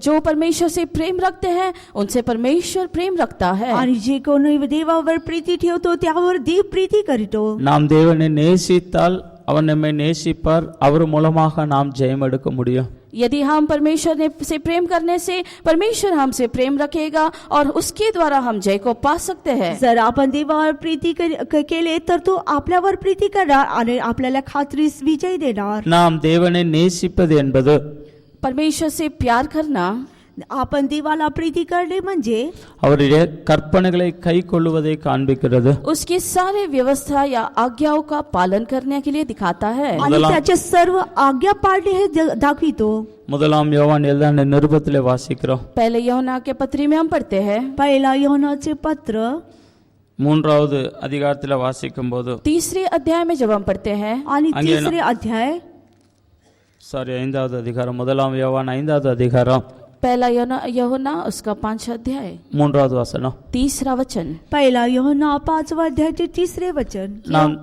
जो परमेश्वर से प्रेम रखते हैं उनसे परमेश्वर प्रेम रखता है. आणि जे कोणी देवावर प्रीती ठेवतो त्यावर देव प्रीती करीतो. நாம் தேவனை நேசித்தால் அவர் நம்மை நேசிப்பார். அவர் மூலமாக நாம் ஜெயம் எடுக்க முடியும். यदि हम परमेश्वर से प्रेम करने से परमेश्वर हमसे प्रेम रखेगा और उसके द्वारा हम जय को पा सकते हैं. जर आपण देवावर प्रीती केले तर तो आपल्यावर प्रीती करणार आणि आपल्याला खात्रीस विजय देणार. நாம் தேவனை நேசிப்பது என்பது परमेश्वर से प्यार करना, आपण देवाला प्रीती करणे म्हणजे அவருடைய கற்பனைகளை கைக்கொள்ளுவதை காண்பிக்கிறது. उसकी सारे व्यवस्था या आज्ञाओं का पालन करने के लिए दिखाता है. आणि त्याचे सर्व आज्ञा पाळणे हे दाखवितो. முதலாம் யோவான் எழுதின நிருபத்திலே வாசிக்கிறோம். पहले यूहन्ना के पत्री में हम पढ़ते हैं. पहिला यूहन्नाचे पत्र 3வது அதிகாரத்தில் வாசிக்கும் போது तीसरे अध्याय में जब हम पढ़ते हैं आणि तिसरे अध्याय 5வது அதிகாரம் முதலாம் யோவான் 5வது அதிகாரம் पहला यूहन्ना उसका 5वां अध्याय 3வது वचனம். तीसरा वचन. पहिला यूहन्ना 5वां अध्यायचे तिसरे वचन. நாம்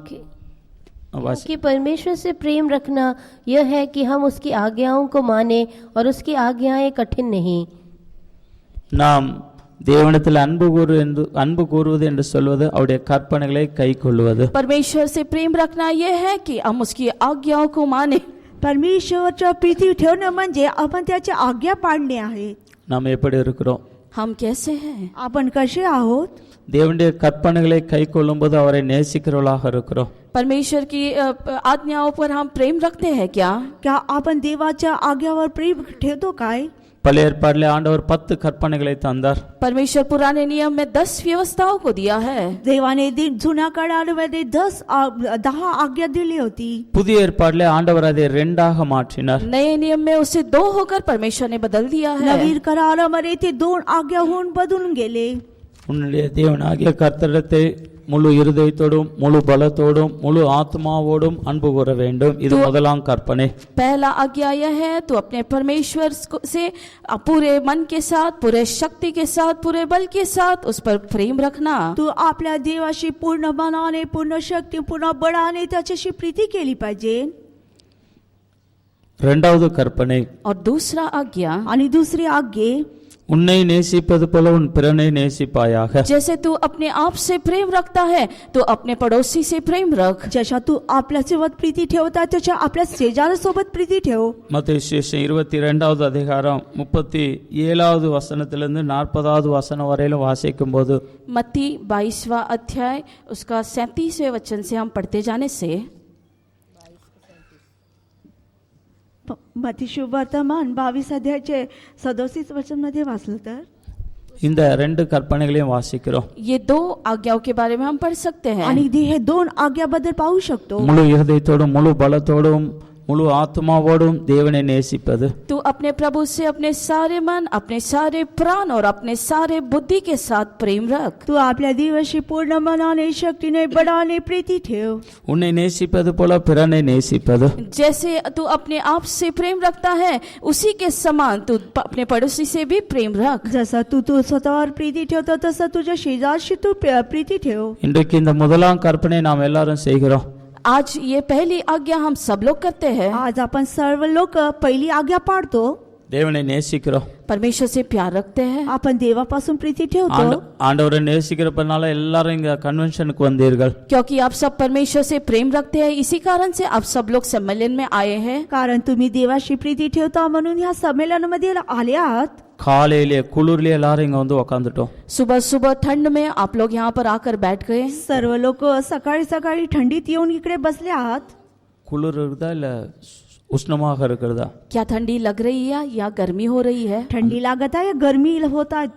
कि परमेश्वर से प्रेम रखना यह है कि हम उसकी आज्ञाओं को माने, और उसकी आज्ञाएं कठिन नहीं. நாம் தேவனிடத்தில் அன்பு கூறுவது என்று சொல்வது அவருடைய கற்பனைகளை கைக்கொள்வது. परमेश्वर से प्रेम रखना यह है कि हम उसकी आज्ञाओं को माने. परमेश्वरच्या प्रीती ठेवणं म्हणजे आपण त्याची आज्ञा पाळणे आहे. நாம் எப்படி இருக்கிறோம்? हम कैसे हैं? आपण कसे आहोत? தேவனுடைய கற்பனைகளை கைக்கொள்ளும் போது அவரை நேசிக்கிறவர்களாக இருக்கிறோம். परमेश्वर की आज्ञाओं पर हम प्रेम रखते हैं क्या? क्या आपण देवाच्या आज्ञावर प्रेम ठेवतो काय? பழைய ஏற்பாட்டிலே ஆண்டவர் 10 கற்பனைகளை தந்தார். परमेश्वर पुराने नियम में 10 व्यवस्थाओं को दिया है. देवाने जुन्या काळामध्ये 10 आज्ञा दिली होती. புதிய ஏற்பாட்டிலே ஆண்டவர் அதை 2ஆக மாற்றினார். नए नियम में उसे 2 होकर परमेश्वर ने बदल दिया है. नवीन करारामध्ये ते 2 आज्ञा होऊन बदलून गेले. உன்னுடைய தேவனாகிய கர்த்தரிடத்தை முழு இருதயத்தோடும் முழு பலத்தோடும் முழு ஆத்மாவோடும் அன்பு கூற வேண்டும். இது முதலாம் கற்பனை. पहला आज्ञा यह है तू अपने परमेश्वर से पूरे मन के साथ, पूरे शक्ति के साथ, पूरे बल के साथ उस पर प्रेम रखना. तू आपल्या देवाशी पूर्ण मनाने, पूर्ण शक्ती, पूर्ण बळाने त्याच्याशी प्रीती केली पाहिजे. 2வது கற்பனை. और दूसरा आज्ञा, आणि दुसरी आज्ञा, உன்னை நேசிப்பது போல உன் பிறனை நேசிப்பாயாக. जैसे तू अपने आप से प्रेम रखता है तो अपने पड़ोसी से प्रेम रख. जशा तू आपल्यासोबत प्रीती ठेवता तशा आपल्या शेजाऱ्यासोबत प्रीती ठेव. மத்தேயு சுவிசேஷம் 22வது அதிகாரம் 37வது வசனத்திலிருந்து 40வது வசனம் வரையிலும் வாசிக்கும் போது मत्ती 22वां अध्याय उसका 37वें वचन से हम पढ़ते जाने से मत्ती शुभवर्तमान 22 अध्यायाचे 37 वचन मध्ये वाचलं तर இந்த 2 கற்பனைகளையும் வாசிக்கிறோம். ये 2 आज्ञाओं के बारे में हम पढ़ सकते हैं. आणि हे 2 आज्ञाबद्दल पाहू शकतो. முழு இருதயத்தோடும் முழு பலத்தோடும் முழு ஆத்மாவோடும் தேவனை நேசிப்பது. तू अपने प्रभु से अपने सारे मन, अपने सारे प्राण और अपने सारे बुद्धि के साथ प्रेम रख. तू आपल्या देवाशी पूर्ण मनाने, शक्तीने, बळाने प्रीती ठेव. உன்னை நேசிப்பது போல பிறனை நேசிப்பது. जैसे तू अपने आप से प्रेम रखता है उसी के समान तू अपने पड़ोसी से भी प्रेम रख. जसा तू स्वतःवर प्रीती ठेवतो तसं तुझ्या शेजारशी तू प्रीती ठेव. இன்றைக்கு இந்த முதலாம் கற்பனை நாம் எல்லாரும் செய்கிறோம். आज ये पहली आज्ञा हम सब लोग करते हैं. आज आपण सर्व लोक पहिली आज्ञा पाळतो. தேவனை நேசிக்கிறோம். परमेश्वर से प्यार रखते हैं. आपण देवापासून प्रीती ठेवतो. ஆண்டவரை நேசிக்கிறப்பனால எல்லாரும் இங்க கன்வென்ஷனுக்கு வந்தீர்கள். क्योंकि आप सब परमेश्वर से प्रेम रखते हैं, इसी कारण से आप सब लोग सम्मेलन में आए हैं. कारण तुम्ही देवाशी प्रीती ठेवता म्हणून ह्या संमेलनामध्ये आले आहात. காலையிலே குளிர்ல எல்லாரும் இங்க வந்து உட்காந்துட்டோம். सुबह सुबह ठंड में आप लोग यहाँ पर आकर बैठ गए. सर्व लोक सकाळी सकाळी थंडीत येऊन इकडे बसले आहात. குளிர் இருக்குதா இல்ல உஷ்ணமாக இருக்கிறதா? क्या ठंडी लग रही है या गर्मी हो रही है? ठंडी लागत आहे या गर्मी होता है?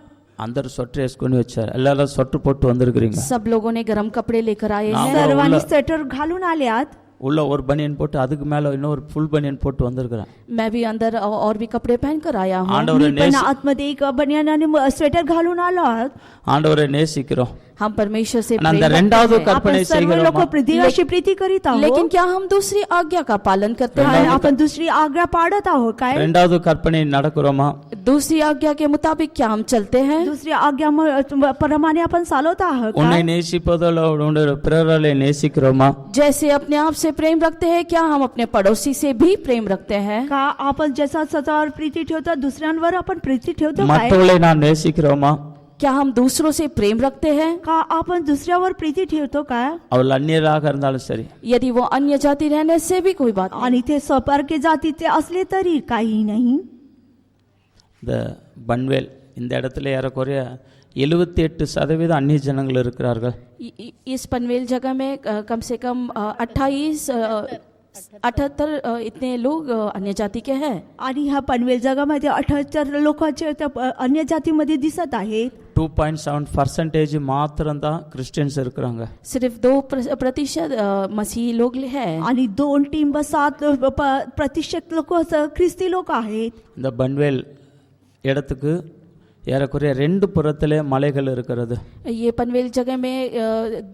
అందరు స్వెటర్ వేసుకొని వచ్చారు, எல்லாரும் స్వెటర్ போட்டு வந்திருக்கிறீங்க. सब लोगों ने गर्म कपड़े लेकर आए नाम हैं। सर्वांनी स्वेटर घालून आल्यात. உள்ள ஒரு பனியன் போட்டு அதுக்கு மேல இன்னொரு ஃபுல் பனியன் போட்டு வந்திருக்கிறேன். मैं भी अंदर और भी कपड़े पहन कर आया हूँ। ஆண்டவரை पण आतमध्ये एक बनियान आणि स्वेटर घालून आलो आहात. ஆண்டவரை நேசிக்கிறோம். हम परमेश्वर से அந்த प्रेम இரண்டாவது रखते हैं। கற்பனை आपण सर्व लोक செய்கிறோம். देवाची प्रीती करीत आहोत. लेकिन क्या हम दूसरी आज्ञा का पालन करते आणि हैं? आपण दुसरी आज्ञा पाळत आहोत काय? இரண்டாவது கற்பனை நடக்கிறோமா? दूसरी आज्ञा के मुताबिक क्या हम चलते हैं? दुसरी आज्ञा प्रमाणे आपण चालवत आहोत உன்னை काय? நேசிப்பதோடு உன்னுடைய பிறரை நேசிக்கிறோமா? जैसे अपने आप से प्रेम रखते हैं, क्या हम अपने पड़ोसी से भी प्रेम रखते हैं? का आपण जसा स्वतःवर प्रीती ठेवतो दुसऱ्यांवर आपण प्रीती ठेवतो काय? மற்றவர்களை நான் நேசிக்கிறோமா? क्या हम दूसरों से प्रेम रखते हैं? का आपण दुसऱ्यावर प्रीती ठेवतो काय? அவள் அந்நியராக இருந்தாலும் சரி, यदि वो अन्य जाति रहने से भी कोई बात नहीं। आणि ते स्वपारके जातीचे असले तरी काही नाही. இந்த பன்வேல் இந்த இடத்துல ஏறக்குறைய 78% அந்நிய ஜனங்கள் இருக்கிறார்கள். इस पनवेल जगह में कम से कम 78 इतने लोग अन्य जाति के हैं। आणि ह्या पनवेल जगामध्ये 78 लोकांचे अन्य जातीमध्ये दिसत आहेत. 2.7% மாத்திரம்தான் கிறிஸ்டியன்ஸ் இருக்கிறாங்க. सिर्फ 2% मसीही लोग हैं। आणि 2.7% लोक ख्रिस्ती लोक आहेत. இந்த பன்வேல் இடத்துக்கு ஏறக்குறைய 2 புறத்திலே மலைகள் இருக்கிறது. ये पनवेल जगह में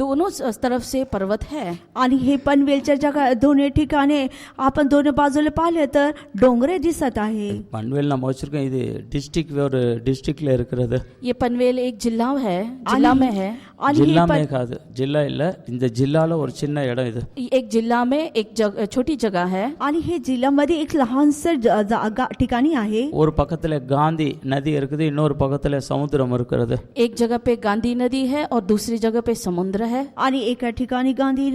दोनों तरफ से पर्वत है। आणि हे पनवेलच्या जगा दोन्ही ठिकाणी आपण दोन्ही बाजूला पाहिले तर डोंगरे दिसत आहे. பன்வேல் நம்ம வச்சிருக்கோம், இது டிஸ்ட்ரிக்ட் ஒரு டிஸ்ட்ரிக்ட்ல இருக்கிறது. ये पनवेल एक जिला है, जिला में है। जिल्ला में காது, जिल्ला இல்ல, இந்த जिल्लाல ஒரு சின்ன இடம் இது. एक जिला में एक छोटी जगह है। आणि हे जिल्ह्यामध्ये एक लहानसं जागा ठिकाणी आहे. ஒரு பக்கத்துல காந்தி நதி இருக்குது, இன்னொரு பக்கத்துல சமுத்திரம் இருக்கிறது. एक जगह पे गांधी नदी है और दूसरी जगह पे समुद्र है। आणि एका ठिकाणी गांधी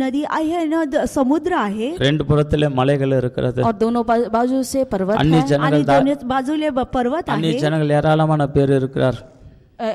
नदी आहे ना समुद्र आहे. 2 புறத்திலே மலைகள் இருக்கிறது. और दोनों बाजू से पर्वत अन्य है। जनங்கள் आणि दोन्ही बाजूले पर्वत அந்நிய आहे. ஜனங்கள் ஏராளமான பேர் இருக்கிறார்.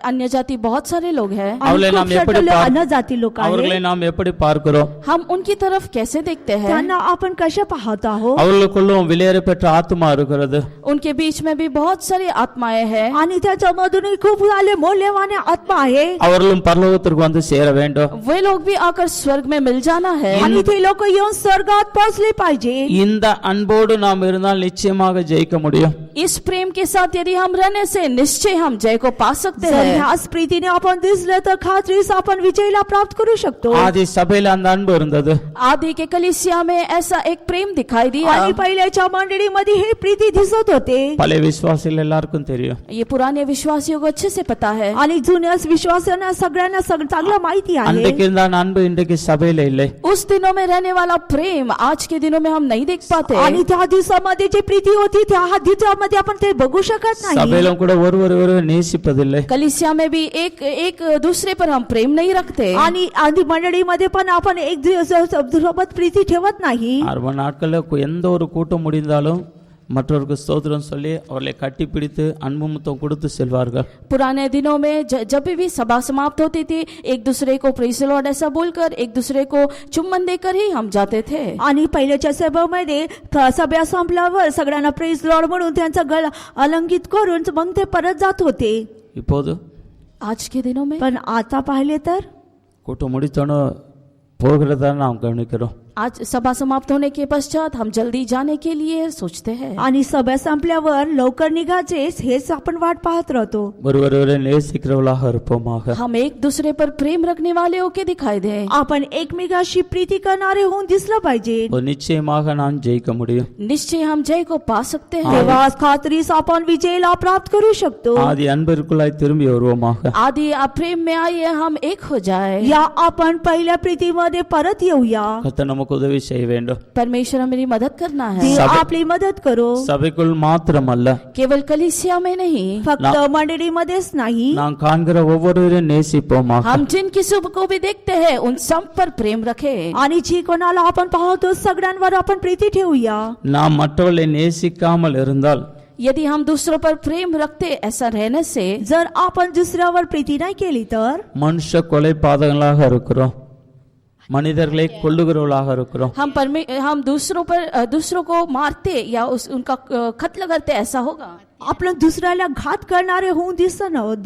अन्य जाति बहुत सारे लोग हैं। आणि அவளை खूप நாம் सारे எப்படி अन्य जाती लोक அவர்களை आहेत. நாம் எப்படி பார்க்கிறோம்? हम उनकी तरफ कैसे देखते हैं? त्यांना आपण कशा पाहत आहोत? அவர்களுக்குள்ளும் விலையேற பெற்ற ஆத்மா இருக்கிறது. उनके बीच में भी बहुत सारी आत्माएं हैं। आणि त्याच्यामधूनही खूप झाले मौल्यवान आत्मा आहे. அவர்களும் பரலோகத்திற்கு வந்து சேர வேண்டும். वे लोग भी आकर स्वर्ग में मिल जाना है। आणि ते लोक येऊन स्वर्गात पोहोचले पाहिजे. இந்த अன்போடு நாம் இருந்தால் நிச்சயமாக ஜெயிக்க முடியும். इस प्रेम के साथ यदि हम रहने से निश्चय हम जय को पा सकते जर हैं। ह्याच प्रीतीने आपण दिसलं तर खात्रीस आपण विजयला प्राप्त करू शकतो. ஆதி சபையில அந்த அன்பு இருந்தது. आदि के कलीसिया में ऐसा एक प्रेम दिखाई दिया। आणि पहिल्याच्या मंडळीमध्ये हे प्रीती दिसत होते. பழைய விசுவாசிகள் எல்லாருக்கும் தெரியும். ये पुराने विश्वासियों को अच्छे से पता है। आणि जुन्या विश्वासांना सगळ्यांना चांगला माहिती आहे. அன்றைக்கு இருந்த அன்பு இன்றைக்கு சபையில இல்லை. उस दिनों में रहने वाला प्रेम आज के दिनों में हम नहीं देख पाते। आणि त्या दिवसामध्ये जी प्रीती होती त्या दिवसामध्ये आपण ते बघू शकत नाही. சபையிலும் கூட ஒருவர் நேசிப்பதில்லை. कलीसिया में भी एक दूसरे पर हम प्रेम नहीं रखते। आणि आधी मंडळीमध्ये पण आपण एक सोबत प्रीती ठेवत नाही. 6 நாட்கள்ல எந்த ஒரு கூட்டம் முடிந்தாலும் மற்றவருக்கு ஸ்தோத்திரம் சொல்லி அவர்களை கட்டிப்பிடித்து அன்பு முத்தம் கொடுத்து செல்வார்கள். पुराने दिनों में जब भी सभा समाप्त होती थी, एक दूसरे को प्रेज लॉर्ड ऐसा बोलकर एक दूसरे को चुम्बन देकर ही हम जाते थे। आणि पहिल्याच्या सभेमध्ये सभा संपल्यावर सगळ्यांना प्रेज लॉर्ड म्हणून त्यांचा गळा अलंकित करून मग ते परत जात होते. இப்போது आज के दिनों में पण आता पाहिले तर கூட்டம் முடித்தோன்னு போகிறதா நாம் கவனிக்கிறோம். आज सभा समाप्त होने के पश्चात हम जल्दी जाने के लिए सोचते हैं। आणि सभा संपल्यावर लवकर निघायचे हेच आपण वाट पाहत राहतो. ஒருவரை நேசிக்கிறவர்களாக இருப்போமாக. हम एक दूसरे पर प्रेम रखने वाले होके दिखाई दे। आपण एकमेकाशी प्रीती करणारे होऊन दिसलं पाहिजे. நிச்சயமாக நான் ஜெயிக்க முடியும். निश्चय हम जय को पा सकते हैं। तेव्हा खात्रीस आपण विजयला प्राप्त करू शकतो. ஆதி அன்பிற்குள்ளாய் திரும்பி வருவோமாக. आदि प्रेम में आइए हम एक हो जाए। या आपण पहिल्या प्रीतीमध्ये परत येऊया. கர்த்தர் நமக்கு உதவி செய்ய வேண்டும். परमेश्वर मेरी मदद करना है। देव आपली मदद करो. சபைக்குள் மாத்திரமல்ல, केवल कलीसिया में नहीं, फक्त मंडळीमध्येच नाही. நாம் காண்கிற ஒவ்வொருவரையும் நேசிப்போமாக. हम जिन किसी को भी देखते हैं उन सब पर प्रेम रखें। आणि जी कोणाला आपण पाहतो सगळ्यांवर आपण प्रीती ठेवूया. நாம் மற்றவர்களை நேசிக்காமல் இருந்தால் यदि हम दूसरों पर प्रेम रखते ऐसा रहने से जर आपण दुसऱ्यावर प्रीती नाही केली तर மனுஷ கொலை பாதகங்களாக இருக்கிறோம். மனிதர்களை கொல்லுகிறவர்களாக இருக்கிறோம். हम दूसरों को मारते या उनका खत लगाते, ऐसा होगा. आपण दुसऱ्याला घात करणारे होऊन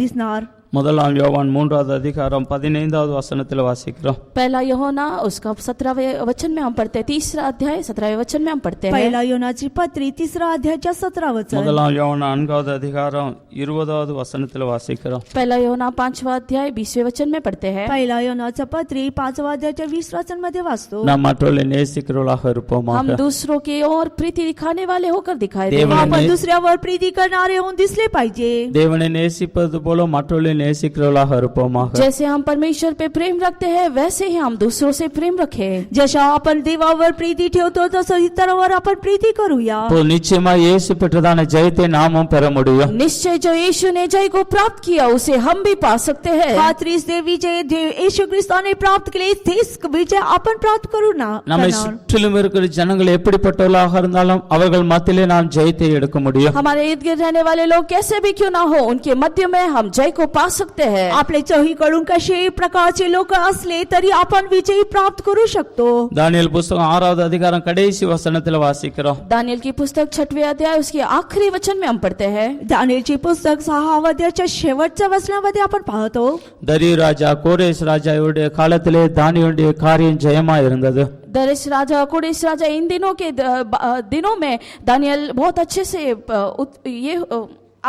दिसणार. முதலாம் யோவான் 3வது அதிகாரம் 15வது வசனத்தில் வாசிக்கிறோம். पहला यूहन्ना उसका 17वें वचन में हम पढ़ते हैं. तीसरा अध्याय 17वें वचन में हम पढ़ते हैं. पहिला योनाची पत्री 3रा अध्यायाच्या 17 वचन. முதலாம் யோவான் 4வது அதிகாரம் 20வது வசனத்தில் வாசிக்கிறோம். पहला यूहन्ना 5वां अध्याय 20वें वचन में पढ़ते हैं. पहिला योनाचा पत्री 5वा अध्यायाच्या 20 वचन मध्ये वाचतो. நாம் மற்றவர்களை நேசிக்கிறவர்களாக இருப்போமாக. हम दूसरों की ओर प्रीति दिखाने वाले होकर दिखाई दें. आपण दुसऱ्यावर प्रीती करणारे होऊन दिसले पाहिजे. தேவனை நேசிப்பது போல மற்றவர்களை நேசிக்கிறவர்களாக இருப்போமாக. जैसे हम परमेश्वर पे प्रेम रखते हैं वैसे ही हम दूसरों से प्रेम रखें. जशा आपण देवावर प्रीती ठेवतो तसं इतरांवर आपण प्रीती करूया. तो நிச்சயமா இயேசு பெற்றதான ஜெயத்தை நாமும் பெற முடியும். निश्चय जो यीशु ने जय को प्राप्त किया उसे हम भी पा सकते हैं. खात्रीस दे विजय येशू ख्रिस्ताने प्राप्त केले तेच विजय आपण प्राप्त करू ना. நம்மை சுற்றிலும் இருக்கிற ஜனங்கள் எப்படிப்பட்டவர்களாக இருந்தாலும் அவர்கள் மத்தியிலே நாம் ஜெயத்தை எடுக்க முடியும். हमारे इर्द गिर्द रहने वाले लोग कैसे भी क्यों ना हो, उनके मध्य में हम जय को पा सकते हैं. आपले चोहीकडून कसे प्रकारचे लोक असले तरी आपण विजय प्राप्त करू शकतो. தானியேல் புத்தகம் 6வது அதிகாரம் கடைசி வசனத்தில் வாசிக்கிறோம். दानियल की पुस्तक 6वें अध्याय उसके आखिरी वचन में हम पढ़ते हैं. दानियेलची पुस्तक 6वा अध्यायाच्या शेवटच्या वचनामध्ये आपण पाहतो. தரியு ராஜா கோரேஸ் ராஜாவுடைய காலத்திலே தானியேலுடைய காரியம் ஜெயமா இருந்தது. दरेश राजा कोरेश राजा इन दिनों में दानियल बहुत अच्छे से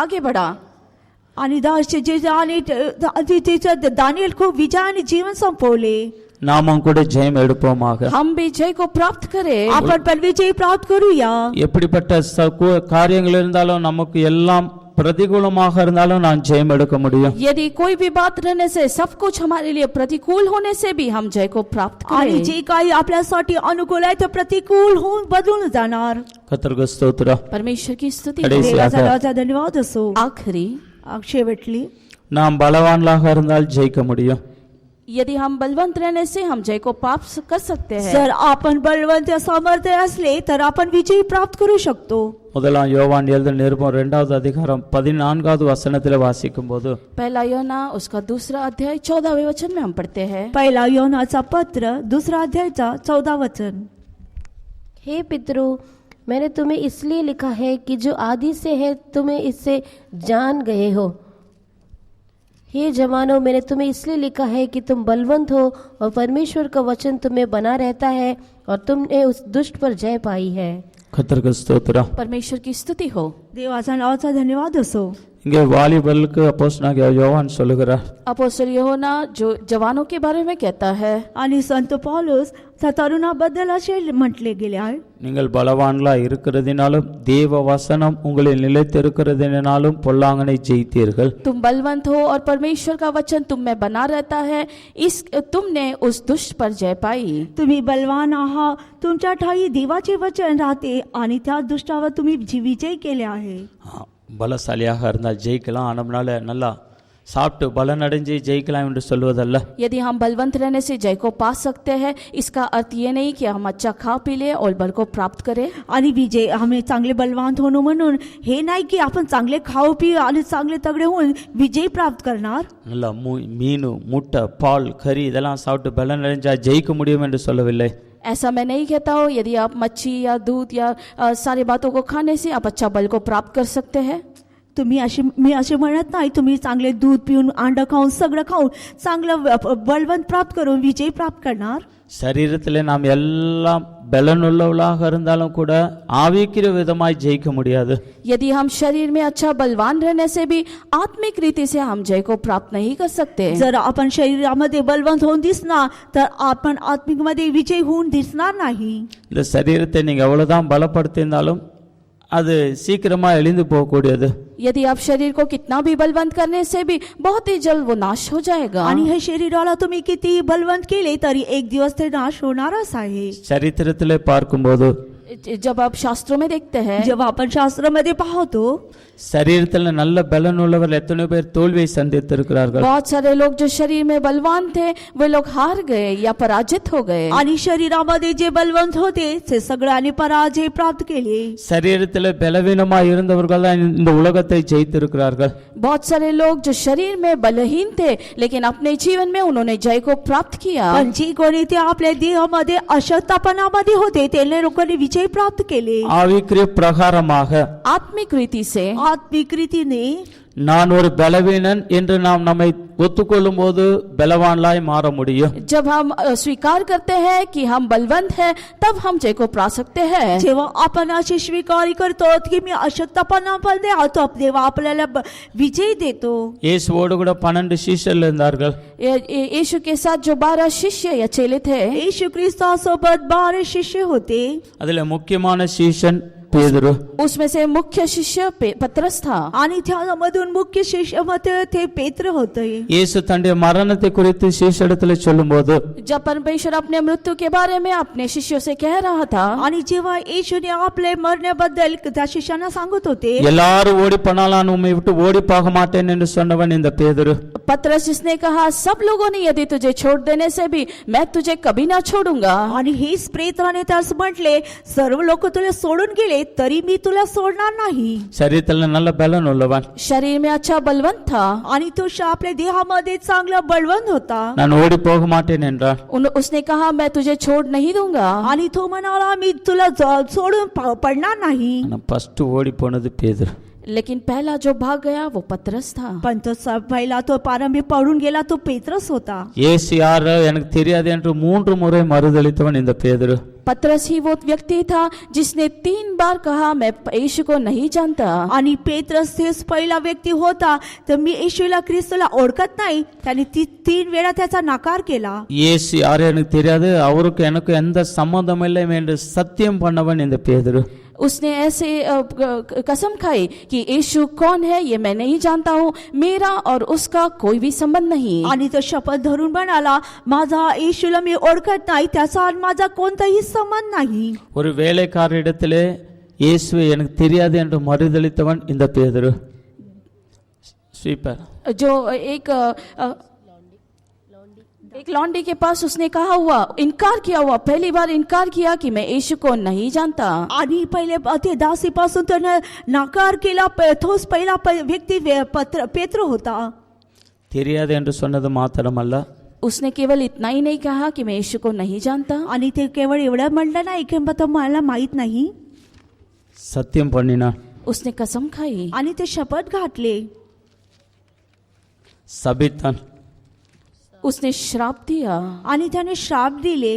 आगे बढ़ा. आणि दानियल खूप विजयाने जीवन संपवले. நாமும் கூட ஜெயம் எடுப்போமாக. हम भी जय को प्राप्त करें. आपण पण विजय प्राप्त करूया. எப்படிப்பட்ட காரியங்கள் இருந்தாலும் நமக்கு எல்லாம் प्रतिकूलமாக இருந்தாலும் நான் ஜெயம் எடுக்க முடியும். यदि कोई भी बात रहने से सब कुछ हमारे लिए प्रतिकूल होने से भी हम जय को प्राप्त करें. आणि जे काही आपल्यासाठी अनुकूल आहे ते प्रतिकूल होऊन बदलून जाणार. கர்த்தருக்கு ஸ்தோத்திரம். परमेश्वर की स्तुति. देवाचा धन्यवाद असो. आखिरी शेवटली நாம் பலவான்களாக இருந்தால் ஜெயிக்க முடியும். यदि हम बलवंत रहने से हम जय को प्राप्त कर सकते हैं. जर आपण बलवंत सामर्थ्य असले तर आपण विजय प्राप्त करू शकतो. முதலாம் யோவான் எழுதின நிருபம் 2வது அதிகாரம் 14வது வசனத்தில் வாசிக்கும்போது पहला यूहन्ना उसका 2रा अध्याय 14वें वचन में हम पढ़ते हैं. पहिला यूहन्नाचा पत्र 2रा अध्यायाचा 14 वचन. हे पितरों, मैंने तुम्हें इसलिए लिखा है कि जो आदि से है तुम्हें इससे जान गए हो. हे जवानों, मैंने तुम्हें इसलिए लिखा है कि तुम बलवंत हो और परमेश्वर का वचन तुम्हें बना रहता है और तुमने उस दुष्ट पर जय पाई है. கர்த்தருக்கு ஸ்தோத்திரம். परमेश्वर की स्तुति हो. देवाचा नावाचा धन्यवाद असो. இங்கே வாலிபர்களுக்கு அப்போஸ்தலனாகிய யோவான் சொல்லுகிறார். अपोस्तल यूहन्ना जो जवानों के बारे में कहता है. आणि संत पौलुस त्या तरुणाबद्दल असे म्हटले गेले आहे. நீங்கள் பலவான்களா இருக்கிறதினாலும் தேவ வசனம் உங்களில் நிலைத்திருக்கிறதினாலும் பொல்லாங்கனை ஜெயித்தீர்கள். तुम बलवंत हो और परमेश्वर का वचन तुम में बना रहता है, तुमने उस दुष्ट पर जय पाई. तुम्ही बलवान आहात, तुमच्या ठाई देवाचे वचन राहते आणि त्या दुष्टावर तुम्ही विजय केले आहे. பலசாலியாக இருந்தால் ஜெயிக்கலாம், ஆனம்னால நல்லா சாப்பிட்டு பலனடைஞ்சு ஜெயிக்கலாம் என்று சொல்வதல்ல. यदि हम बलवंत रहने से जय को पा सकते हैं, इसका अर्थ ये नहीं कि हम अच्छा खा पी ले और बल को प्राप्त करें. आणि विजय आम्ही चांगले बलवान होणं म्हणून हे नाही की आपण चांगले खाऊ पिऊ आणि चांगले तगडे होऊन विजय प्राप्त करणार. நல்லா மீன் முட்டை பால் கறி இதெல்லாம் சாப்பிட்டு பலனடைஞ்சா ஜெயிக்க முடியும் என்று சொல்லவில்லை. ऐसा मैं नहीं कहता हूँ. यदि आप मच्छी या दूध या सारी बातों को खाने से आप अच्छा बल को प्राप्त कर सकते हैं. मी असे म्हणत नाही तुम्ही चांगले दूध पिऊन अंड खाऊन सगळं खाऊन चांगलं बलवंत प्राप्त करून विजय प्राप्त करणार. சரீரத்திலே நாம் எல்லாம் பலனுள்ளவர்களாக இருந்தாலும் கூட ஆவிக்கிற விதமாய் ஜெயிக்க முடியாது. यदि हम शरीर में अच्छा बलवान रहने से भी आत्मिक रीति से हम जय को प्राप्त नहीं कर सकते. जर आपण शरीरामध्ये बलवंत होऊन दिसणार तर आपण आत्मिक मध्ये विजय होऊन दिसणार नाही. இந்த சரீரத்தை நீங்க எவ்வளவுதான் பலப்படுத்தினாலும் அது சீக்கிரமா எழிந்து போகக்கூடியது. यदि आप शरीर को कितना भी बलवंत करने से भी बहुत ही जल्द वो नाश हो जाएगा. आणि हे शरीराला तुम्ही किती बलवंत केले तरी एक दिवस ते नाश होणारच आहे. சரித்திரத்திலே பார்க்கும்போது जब आप शास्त्रों में देखते हैं, जेव्हा आपण शास्त्रामध्ये पाहतो சரீரத்தில் நல்ல பலன் உள்ளவர் எத்தனை பேர் தோல்வியை சந்தித்திருக்கிறார்கள். बहुत सारे लोग जो शरीर में बलवान थे वे लोग हार गए या पराजित हो गए. आणि शरीरामध्ये जे बलवंत होते ते सगळ्यांनी पराजय प्राप्त केले. சரீரத்தில் பலவீனமாய் இருந்தவர்கள் தான் இந்த உலகத்தை ஜெயித்திருக்கிறார்கள். बहुत सारे लोग जो शरीर में बलहीन थे लेकिन अपने जीवन में उन्होंने जय को प्राप्त किया. पण जी कोणी ते आपल्या देहामध्ये अशक्तपणामध्ये होते ते लोकांनी विजय प्राप्त केले. ஆவிக்குரிய பிரகாரமாக आत्मिक रीति से, आत्मिक रीतीने நான் ஒரு பலவீனன் என்று நாம் நம்மை ஒத்துக்கொள்ளும் போது பலவான்லாய் மாற முடியும். जब हम स्वीकार करते हैं कि हम बलवंत हैं तब हम जय को पा सकते हैं. जेव्हा आपण अशी स्वीकार करतो की मी अशक्तपणामध्ये आहोत, देवा आपल्याला विजय देतो. இயேசுவோடு கூட 12 சீஷர்கள் இருந்தார்கள். यीशु के साथ जो 12 शिष्य या चेले थे, येशू ख्रिस्तासोबत 12 शिष्य होते. அதுல முக்கியமான சீஷன் பேதுரு. उसमें से मुख्य शिष्य पतरस था. आणि त्यामधून मुख्य शिष्य मध्ये ते पेत्र होते. இயேசு தன்னுடைய மரணத்தை குறித்து சீஷரிடத்தில் சொல்லும்போது, जब परमेश्वर अपने मृत्यु के बारे में अपने शिष्यों से कह रहा था, आणि जेव्हा येशूने आपले मरण्याबद्दल त्या शिष्यांना सांगत होते, எல்லாரும் ஓடி போனாலும் நான் உம்மை விட்டு ஓடி போக மாட்டேன் என்று சொன்னவன் இந்த பேதுரு. पतरस जिसने कहा सब लोगों ने यदि तुझे छोड़ देने से भी मैं तुझे कभी ना छोड़ूंगा. आणि हेच पेत्राने त्यास म्हटले, सर्व लोक तुला सोडून गेले तरी मी तुला सोडणार नाही. சரீரத்தில் நல்ல பலன் உள்ளவன், शरीर में अच्छा बलवंत था आणि तो आपल्या देहामध्ये चांगला बलवंत होता. நான் ஓடி போக மாட்டேன் என்றான். उसने कहा मैं तुझे छोड़ नहीं दूंगा. आणि तो म्हणाला मी तुला सोडून पडणार नाही. ஃபர்ஸ்ட் ஓடி போனது பேதுரு. लेकिन पहला जो भाग गया वो पतरस था. पण तो पहिला तो प्रारंभी पडून गेला तो पेत्रस होता. இயேசு யாரோ எனக்கு தெரியாது என்று 3 முறை மறுதலித்தவன் இந்த பேதுரு. पतरस ही वो व्यक्ति था जिसने 3 बार कहा मैं यीशु को नहीं जानता. आणि पेत्रस हेच पहिला व्यक्ती होता तर मी येशूला ख्रिस्ताला ओळखत नाही. त्याने 3 वेळा त्याचा नकार केला. இயேசு யாரோ எனக்கு தெரியாது, அவருக்கு எனக்கு எந்த சம்பந்தம் இல்லை என்று சத்தியம் பண்ணவன் இந்த பேதுரு. उसने ऐसे कसम खाई कि यीशु कौन है ये मैं नहीं जानता हूँ, मेरा और उसका कोई भी संबंध नहीं. आणि तो शपथ धरून म्हणाला माझा येशूला मी ओळखत नाही, त्याचा आणि माझा कोणताही संबंध नाही. ஒரு வேலைக்காரரிடத்திலே இயேசுவை எனக்கு தெரியாது என்று மறுதலித்தவன் இந்த பேதுரு. ஸ்வீப்பர் जो एक लॉन्डी के पास उसने कहा हुआ इनकार किया हुआ, पहली बार इनकार किया कि मैं यीशु को नहीं जानता. आणि पहिले ते दासीपासून त्याने नकार केला. तोच पहिला व्यक्ती पेत्र होता. தெரியாது என்று சொன்னது மாத்திரமல்ல, उसने केवल इतना ही नहीं कहा कि मैं यीशु को नहीं जानता, आणि ते केवळ एवढं म्हणलं नाही की मला माहित नाही. சத்தியம் பண்ணினான். उसने कसम खाई आणि ते शपथ घातले. சபித்தான். उसने श्राप दिया. आणि त्याने श्राप दिले.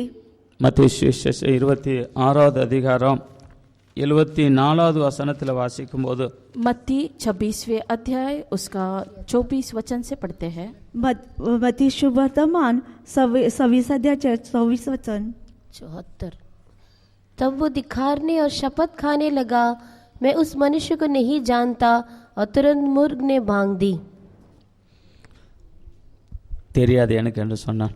மத்தேயு சுவிசேஷம் 26வது அதிகாரம் 74வது வசனத்தில் வாசிக்கும்போது, मत्ती 26वें अध्याय उसका 24 वचन से पढ़ते हैं. मत्ती शुभवर्तमान 26 अध्याय 24 वचन. 74। तब वो धिक्कारने और शपथ खाने लगा, मैं उस मनुष्य को नहीं जानता, और तुरंत मुर्ग ने भांग दी. தெரியாது எனக்கு என்று சொன்னான்.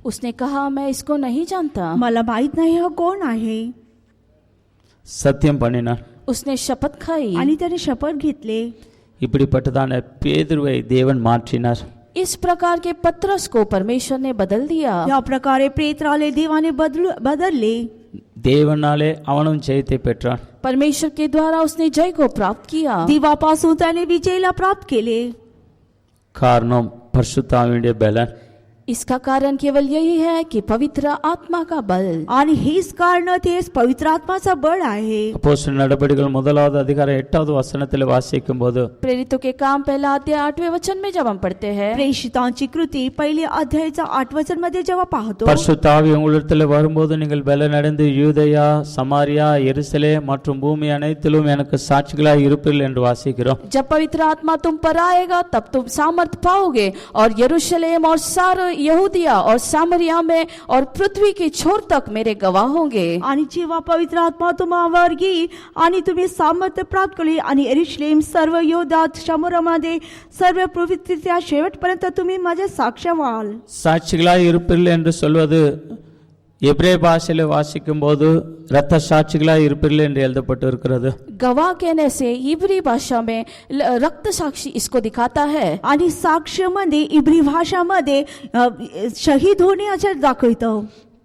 उसने कहा मैं इसको नहीं जानता. मला माहित नाही हा कोण आहे. சத்தியம் பண்ணினான். उसने शपथ खाई. आणि त्याने शपथ घेतले. இப்படிப்பட்டதான பேதுருவை தேவன் மாற்றினார். इस प्रकार के पतरस को परमेश्वर ने बदल दिया. या प्रकारे पेत्राले देवाने बदलले. தேவனாலே அவனும் ஜெயத்தை பெற்றான். परमेश्वर के द्वारा उसने जय को प्राप्त किया. देवापासून त्याने विजयला प्राप्त केले. காரணம் பரிசுத்தாவியுடைய பலன். इसका कारण केवल यही है कि पवित्र आत्मा का बल. आणि हेच कारण तेच पवित्र आत्माचा बळ आहे. அப்போஸ்தலர் நடபடிகள் 1வது அதிகாரம் 8வது வசனத்தில் வாசிக்கும்போது, प्रेरितों के काम पहला अध्याय 8वें वचन में जब हम पढ़ते हैं, प्रेषितांची कृती पहिले अध्यायाचा 8 वचन मध्ये जेव्हा पाहतो, பரிசுத்தாவி உங்களிடத்தில் வரும்போது நீங்கள் பலனடைந்து யூதேயா, சமாரியா, எருசலேம் மற்றும் பூமி அனைத்திலும் எனக்கு சாட்சிகளாய் இருப்பீர்கள் என்று வாசிக்கிறோம். जब पवित्र आत्मा तुम पर आएगा तब तुम सामर्थ पाओगे और यरूशलेम और सारे यहूदिया और सामरिया में और पृथ्वी की छोर तक मेरे गवाह होंगे. आणि जेव्हा पवित्र आत्मा तुम्हावर येईल आणि तुम्ही सामर्थ्य प्राप्त केले आणि यरूशलेम सर्व यहूदा सामरियामध्ये सर्व पृथ्वीच्या शेवटपर्यंत तुम्ही माझे साक्ष व्हाल. சாட்சிகளாய் இருப்பீர்கள் என்று சொல்வது எபிரேய பாஷையில வாசிக்கும் போது இரத்த சாட்சிகளாய் இருப்பீர்கள் என்று எழுதப்பட்டு இருக்கிறது. गवाह कहने से इब्री भाषा में रक्त साक्षी इसको दिखाता है. आणि साक्ष्यामध्ये इब्री भाषामध्ये शहीद होण्याचे दाखवतो.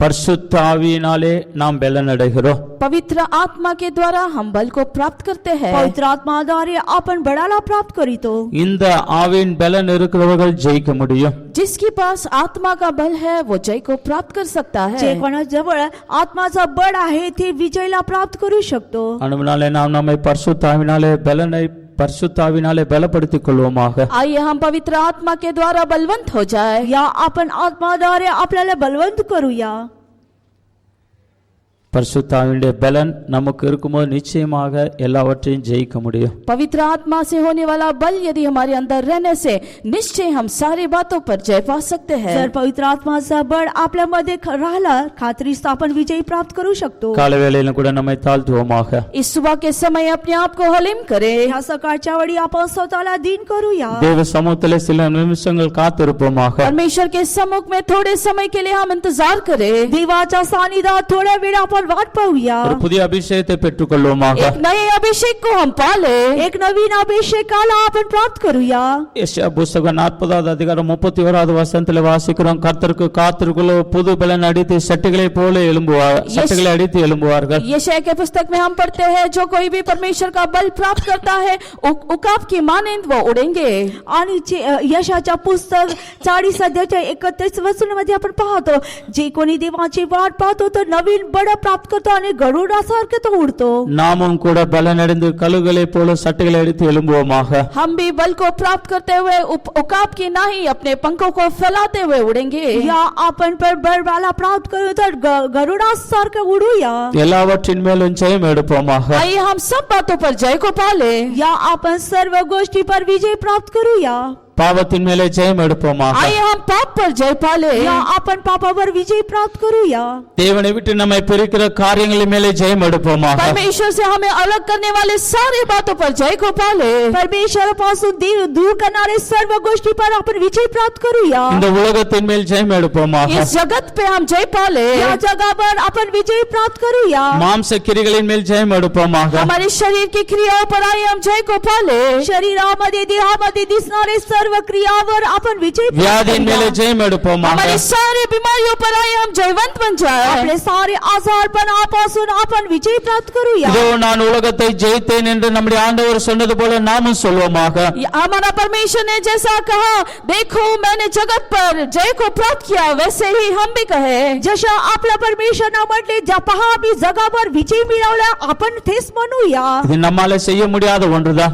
பரிசுத்த ஆவியினாலே நாம் பலன் அடைகிறோம். पवित्र आत्मा के द्वारा हम बल को प्राप्त करते हैं. पवित्र आत्माद्वारे आपण बळाला प्राप्त करीतो. இந்த ஆவியின் பலன் இருக்கிறவர்கள் ஜெயிக்க முடியும். जिसके पास आत्मा का बल है वो जय को प्राप्त कर सकता है. जे कोणाजवळ आत्माचा बळ आहे ते विजयला प्राप्त करू शकतो. அதனாலே நாம் நம்மை பரிசுத்த ஆவியினாலே பலனை பரிசுத்த ஆவியினாலே பலப்படுத்திக் கொள்வோமாக. आइए हम पवित्र आत्मा के द्वारा बलवंत हो जाए. या आपण आत्माद्वारे आपल्याला बलवंत करूया. பரிசுத்த ஆவியினுடைய பலன் நமக்கு இருக்கும்போது நிச்சயமாக எல்லாவற்றையும் ஜெயிக்க முடியும். पवित्र आत्मा से होने वाला बल यदि हमारे अंदर रहने से निश्चय हम सारी बातों पर जय पा सकते हैं. जर पवित्र आत्माचा बळ आपल्यामध्ये राहिला खात्रीस आपण विजय प्राप्त करू शकतो. காலவேளையிலும் கூட நம்மை தாழ்த்துவோமாக. इस सुबह के समय अपने आप को हलीम करें. ह्या सकाळच्या वेळी आपण स्वतःला दिन करूया. தேவ சமூகத்திலே சில நிமிஷங்கள் காத்திருப்போமாக. परमेश्वर के सम्मुख में थोड़े समय के लिए हम इंतजार करें. देवाच्या सानिध्यात थोड्या वेळ आपण वाट पाहूया. ஒரு புதிய அபிஷேகத்தை பெற்றுக்கொள்வோமாக. एक नए अभिषेक को हम पाले. एक नवीन अभिषेकाला आपण प्राप्त करूया. எஸ்ஐயா புத்தகம் 40வது அதிகாரம் 31வது வசனத்திலே வாசிக்கிறோம். கர்த்தருக்கு காத்திருக்கிறோ புது பலன் அடித்து சட்டுகளை போல சட்டுகளை அடித்து எழும்புவார்கள். यशायाह के पुस्तक में हम पढ़ते हैं जो कोई भी परमेश्वर का बल प्राप्त करता है उकाब की मानंद वो उड़ेंगे. आणि यशाच्या पुस्तक 40 अध्यायाच्या 31 वचनामध्ये आपण पाहतो जे कोणी देवाची वाट पाहतो तो नवीन बळ प्राप्त करतो आणि गरुडासारखे तो उडतो. நாமும் கூட பலன் அடைந்து கழுகுகளை போல சட்டுகளை அடித்து எழும்புவோமாக. हम भी बल को प्राप्त करते हुए उकाब की नाही अपने पंखों को फैलाते हुए उड़ेंगे. या आपण पर बळाला प्राप्त करू तर गरुडासारखे उडूया. எல்லாவற்றின் மேலும் ஜெயம் எடுப்போமாக. आइए हम सब बातों पर जय को पाले. या आपण सर्व गोष्टी पर विजय प्राप्त करूया. பாவத்தின் மேலே ஜெயம் எடுப்போமாக. आइए हम पाप पर जय पाले. या आपण पापावर विजय प्राप्त करूया. தேவனை விட்டு நம்மை பிரிக்கிற காரியங்களின் மேலே ஜெயம் எடுப்போமாக. परमेश्वर से हमें अलग करने वाले सारी बातों पर जय को पाले. परमेश्वर पासून दूर करणारे सर्व गोष्टी पर आपण विजय प्राप्त करूया. இந்த உலகத்தின் மேல் ஜெயம் எடுப்போமாக. इस जगत पे हम जय पाले. या जगावर आपण विजय प्राप्त करूया. மாம்ச கிரிகளின் மேல் ஜெயம் எடுப்போமாக. हमारे शरीर की क्रियाओं पर आइए हम जय को पाले. शरीरामध्ये देहामध्ये दिसणारे सर्व क्रियावर आपण विजय வியாதியின் மேலே ஜெயம் எடுப்போமாக. हमारी सारी बीमारियों पर आइए हम जयवंत बन जाए. आपले सारे आजारपणापासून आपण विजय प्राप्त करूया. இதோ நான் உலகத்தை ஜெயித்தேன் என்று நம்முடைய ஆண்டவர் சொன்னது போல நாமும் சொல்வோமாக. हमारा परमेश्वर ने जैसा कहा देखो मैंने जगत पर जय को प्राप्त किया वैसे ही हम भी कहे. जशा आपल्या परमेश्वरने म्हटले पहा मी जगावर विजय मिळवला आपण तेच म्हणूया. இது நம்மால செய்ய முடியாத ஒன்றுதான்.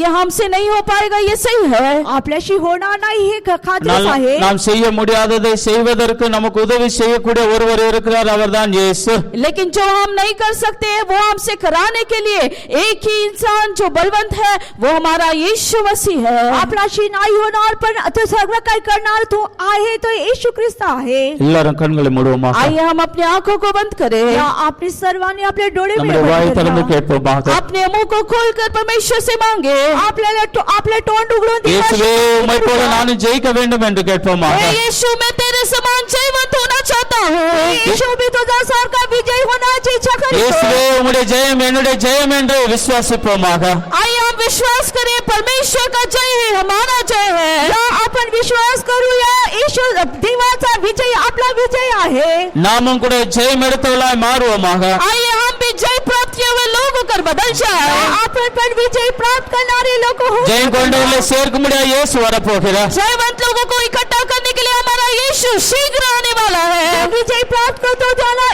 ये हमसे नहीं हो पाएगा ये सही है. आपल्याशी होणार नाही हे खात्रीच आहे. நாம் செய்ய முடியாததை செய்வதற்கு நமக்கு உதவி செய்யக்கூடிய ஒருவர் இருக்கிறார் அவர்தான் இயேசு. लेकिन जो हम नहीं कर सकते वो हमसे कराने के लिए एक ही इंसान जो बलवंत है वो हमारा यीशु मसीह है. आपल्याशी नाही होणार पण तो सर्व काही करणार तो आहे तो येशू ख्रिस्त आहे. எல்லாரும் கண்களை மூடுவோமாக. आइए हम अपनी आंखों को बंद करें. या आपली सर्वांनी आपले डोळे நம்முடைய வாயை திறந்து கேட்போமாக. अपने मुंह को खोलकर परमेश्वर से मांगे. आपल्याला आपले तोंड उघडून இயேசுவே உம்மை போல நானும் ஜெயிக்க வேண்டும் என்று கேட்போமாக. यीशु मैं तेरे समान जयवंत होना चाहता हूँ. येशू मी तुझा सारखा विजय होण्याची इच्छा करतो. இயேசுவே உம்முடைய ஜெயம் என்னுடைய ஜெயம் என்று விசுவாசிப்போமாக. आइए हम विश्वास करें परमेश्वर का जय है हमारा जय है. या आपण विश्वास करूया येशू देवाचा विजय आपला विजय आहे. நாமும் கூட ஜெயம் எடுத்தவர்களாய் மாறுவோமாக. आइए हम भी जय प्राप्त किए हुए लोग होकर बदल जाए. आपण पण विजय प्राप्त करणारे लोक हो. ஜெயம் கொண்டவர்களை சேர்க்க முடியாத இயேசு வரப்போகிறார். जयवंत लोगों को इकट्ठा करने के लिए हमारा यीशु शीघ्र आने वाला है. विजय प्राप्त करतो त्याला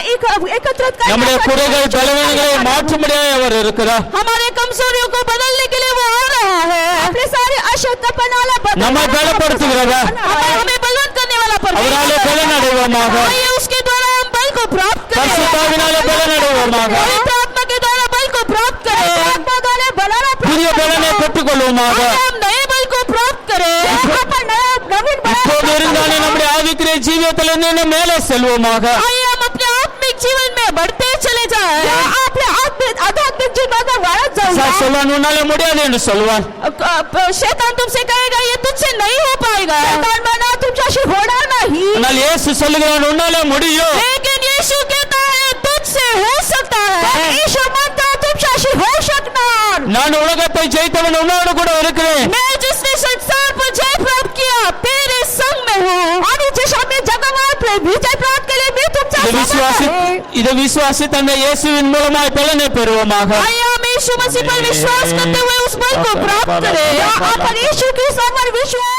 एकत्रित நம்முடைய குறைகள் பலவீனங்களை மாற்ற முடியாத அவர் இருக்கிறார். हमारे कमजोरियों को बदलने के लिए वो आ रहा है. आपले सारे अशक्तपणाला நம்மை பலப்படுத்துகிறவர். हमें बलवंत करने वाला அவராலே परमेश्वर. பலன் அடைவோமாக. आइए उसके द्वारा हम बल को प्राप्त करें. பரிசுத்த ஆவியினாலே பலன் அடைவோமாக. पवित्र आत्मा के द्वारा बल को प्राप्त करें. புதிய பலனை பெற்றுக் கொள்வோமாக. आइए हम नए बल को प्राप्त करें. இப்போது இருந்தாலும் நம்முடைய ஆவிக்குரிய ஜீவியத்திலிருந்து இன்னும் மேலே செல்வோமாக. आइए हम अपने आत्मिक जीवन में बढ़ते चले जाएं. अपने आध्यात्मिक जीवन में बढ़त जाएं. சொல்வான் உன்னால முடியாது என்று சொல்வான். शैतान तुमसे कहेगा ये तुझसे नहीं हो पाएगा. शैतान मना तुमसे होना नहीं. ஆனால் இயேசு சொல்லுகிறான் உன்னால முடியும். लेकिन यीशु நான் உலகத்தை ஜெயித்தவன் உன்னோடு கூட இருக்கிறேன். मैं जिसने संसार पर जय प्राप्त किया तेरे संग में हूँ. आणि ज्याने जगावर विजय प्राप्त केले मी तुमच्या सोबत आहे. இதை விசுவாசித்த அந்த இயேசுவின் மூலமாய் பலனை பெறுவோமாக. आइए हम यीशु मसीह पर विश्वास करते हुए उस बल को प्राप्त करें. आपण येशू ख्रिस्तावर विश्वास